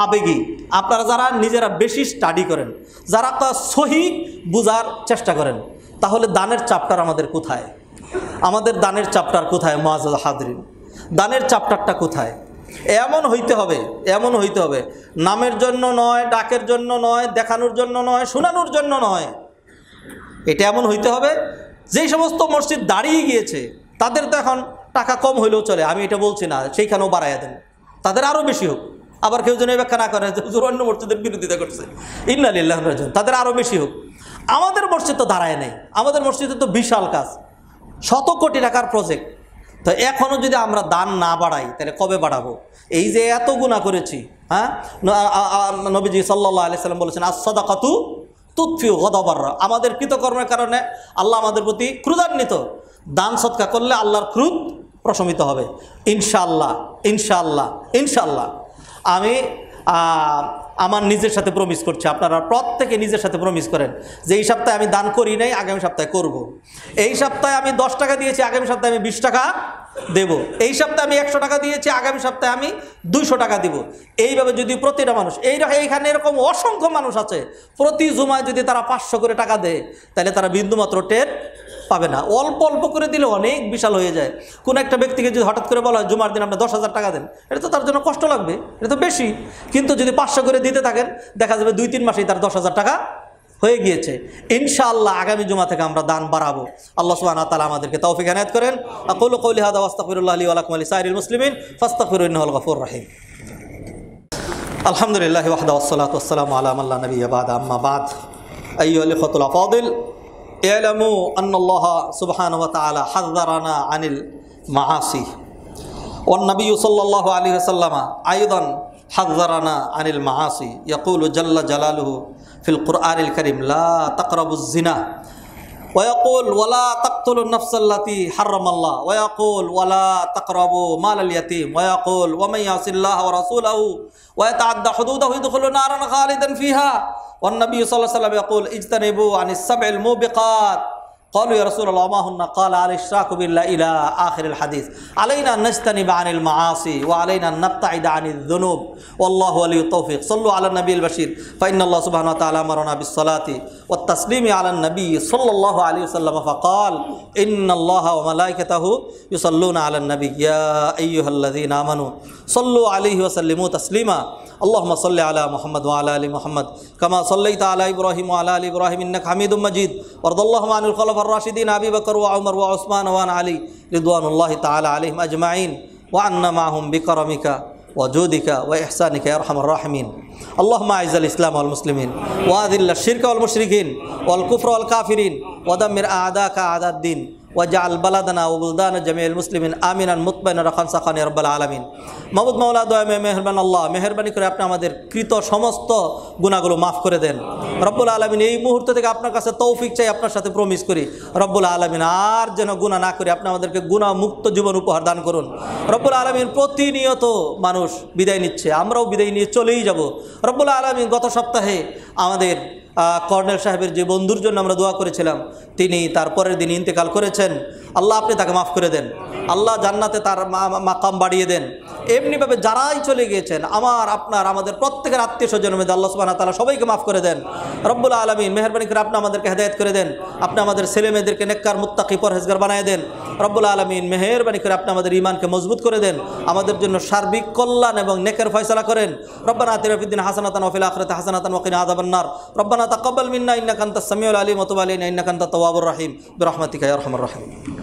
আবেগী, আপনারা যারা নিজেরা বেশি স্টাডি করেন, যারা সহি বুঝার চেষ্টা করেন, তাহলে দানের চাপ্টার আমাদের কোথায়? আমাদের দানের চাপ্টার কোথায়? মুআজ্জাজ হাজিরিন, দানের চাপ্টারটা কোথায়? এমন হইতে হবে, নামের জন্য নয়, ডাকের জন্য নয়, দেখানোর জন্য নয়, শোনানোর জন্য নয়। এটা এমন হইতে হবে, যেই সমস্ত মসজিদ দাঁড়িয়ে গিয়েছে তাদের তো এখন টাকা কম হইলেও চলে, আমি এটা বলছি না, সেইখানেও বাড়াইয়া দেন, তাদের আরও বেশি হোক। আবার কেউ যেন ব্যাখ্যা না করে যে অন্য মসজিদের বিরোধিতা করছে, ইন্না লিল্লাহি ওয়া ইন্না ইলাইহি রাজিউন, তাদের আরও বেশি হোক। আমাদের মসজিদ তো দাঁড়ায় নেই, আমাদের মসজিদে তো বিশাল কাজ, 100 কোটি টাকার প্রজেক্ট। তো এখনও যদি আমরা দান না বাড়াই, তাহলে কবে বাড়াবো? এই যে এত গুনাহ করেছি, হ্যাঁ, নবীজি সাল্লাল্লাহু আলাইহি সাল্লাম বলেছেন, আস-সাদাকাতু তুতফিউ গাদাবার। আমাদের কৃতকর্মের কারণে আল্লাহ আমাদের প্রতি ক্রোধান্বিত। দান সদকা করলে আল্লাহর ক্রোধ প্রশমিত হবে ইনশাআল্লাহ, ইনশাআল্লাহ, ইনশাআল্লাহ। আমি আমার নিজের সাথে প্রমিস করছি, আপনারা প্রত্যেকে নিজের সাথে প্রমিস করেন যে এই সপ্তাহে আমি দান করি নাই, আগামী সপ্তাহে করব। এই সপ্তাহে আমি 10 টাকা দিয়েছি, আগামী সপ্তাহে আমি 20 টাকা দেব। এই সপ্তাহে আমি 100 টাকা দিয়েছি, আগামী সপ্তাহে আমি 200 টাকা দিব। এইভাবে যদি প্রতিটা মানুষ, এইখানে এরকম অসংখ্য মানুষ আছে, প্রতি জুমায় যদি তারা 500 করে টাকা দেয়, তাহলে তারা বিন্দুমাত্র টের পাবে না। অল্প অল্প করে দিলে অনেক বিশাল হয়ে যায়। কোন একটা ব্যক্তিকে যদি হঠাৎ করে বলা হয় জুমার দিন আপনি 10,000 টাকা দেন, এটা তো তার জন্য কষ্ট লাগবে, এটা তো বেশি। কিন্তু যদি 500 করে দিতে থাকেন, দেখা যাবে 2-3 মাসেই তার 10,000 টাকা হয়ে গিয়েছে। ইনশাআল্লাহ আগামী জুমা থেকে আমরা দান বাড়াবো। আল্লাহ সুবহানাহু ওয়া তাআলা আমাদেরকে তৌফিক এনায়েত করেন। আকুলু কওলি হাযা ওয়া আস্তাগফিরুল্লাহ লি ওয়া লাকুম ওয়া লিসাইরিল মুসলিমিন ফাস্তাগফিরু ইন্নাহুল গফুরুর রহিম। আলহামদুলিল্লাহি ওয়াহদা ওয়াসসালাতু ওয়াসসালামু আলা মান লা নাবিয়্যা বা'দা, আম্মা বা'দ। আইয়ুহাল ইখওয়াতুল আফাদিল, اعلموا أن الله سبحانه وتعالى حذرنا عن المعاصي، والنبي صلى الله عليه وسلم أيضا حذرنا عن المعاصي. يقول جل جلاله في القرآن الكريم: لا تقربوا الزنا، ويقول: ولا تقتلوا النفس التي حرم الله، ويقول: ولا تقربوا مال اليتيم، ويقول: ومن يعص الله ورسوله ويتعدى حدوده يدخل نارا خالدا فيها. والنبي صلى الله عليه وسلم يقول: اجتنبوا عن السبع الموبقات. قالوا: يا رسول الله ما هن؟ قال: الاشراك بالله إلى آخر الحديث. علينا أن نجتنب عن المعاصي، وعلينا أن نبتعد عن الذنوب، والله ولي التوفيق. صلوا على النبي البشير، فإن الله سبحانه وتعالى أمرنا بالصلاة والتسليم على النبي صلى الله عليه وسلم، فقال: إن الله وملائكته يصلون على النبي يا أيها الذين آمنوا صلوا عليه وسلموا تسليما. اللهم صل على محمد وعلى آل محمد كما صليت على إبراهيم وعلى آل إبراهيم إنك حميد مجيد. وارض اللهم عن الخلفاء الراشدين أبي بكر وعمر وعثمان وعن علي رضوان الله تعالى عليهم أجمعين، وعنا معهم بكرمك وجودك وإحسانك يا أرحم الراحمين. اللهم أعز الإسلام والمسلمين، وأذل الشرك والمشركين والكفر والكافرين، ودمر أعداءك أعداء الدين، واجعل بلدنا وبلدان جميع المسلمين آمنا مطمئنا رخاء سخاء يا رب العالمين. মাবুদ মাওলা দয়াময় মেহেরবান আল্লাহ, মেহেরবানি করে আপনি আমাদের কৃত সমস্ত গুনাহগুলো মাফ করে দেন রব্বুল আলামিন। এই মুহূর্ত থেকে আপনার কাছে তৌফিক চাই, আপনার সাথে প্রমিস করি রব্বুল আলামিন আর যেন গুনাহ না করি, আপনি আমাদেরকে গুনাহ মুক্ত জীবন উপহার দান করুন রব্বুল আলামিন। প্রতিনিয়ত মানুষ বিদায় নিচ্ছে, আমরাও বিদায় নিয়ে চলেই যাব রব্বুল আলামিন। গত সপ্তাহে আমাদের কর্নেল সাহেবের যে বন্ধুর জন্য আমরা দোয়া করেছিলাম, তিনি তারপরের দিন ইন্তেকাল করেছেন। আল্লাহ আপনি তাকে মাফ করে দেন, আল্লাহ জান্নাতে তার মাকাম বাড়িয়ে দেন। এমনিভাবে যারাই চলে গিয়েছেন, আপনার আমাদের প্রত্যেকের আত্মীয় স্বজনের মধ্যে আল্লাহ সুবহানাহু ওয়া তাআলা সবাইকে মাফ করে দেন। রব্বুল আলামিন মেহেরবানি করে আপনি আমাদেরকে হেদায়েত করে দেন, আপনি আমাদের ছেলে মেয়েদেরকে নেককার মুত্তাকি পরহেজগার বানিয়ে দেন। রব্বুল আলামিন মেহেরবানি করে আপনি আমাদের ঈমানকে মজবুত করে দেন, আমাদের জন্য সার্বিক কল্যাণ এবং নেকের ফয়সালা করেন। রব্বানা আতিনা ফিদ দুনিয়া হাসানাতান ওয়া ফিল আখিরাতি হাসানাতান ওয়া কিনা আযাবান নার। রব্বানা তাকাব্বাল মিন্না ইন্নাকা আনতাস সামিউল আলিম ওয়া তুব আলাইনা ইন্নাকা আনতাত তাওয়াবুর রহিম বিরহমাতিকা ইয়া আরহামার রাহিমিন।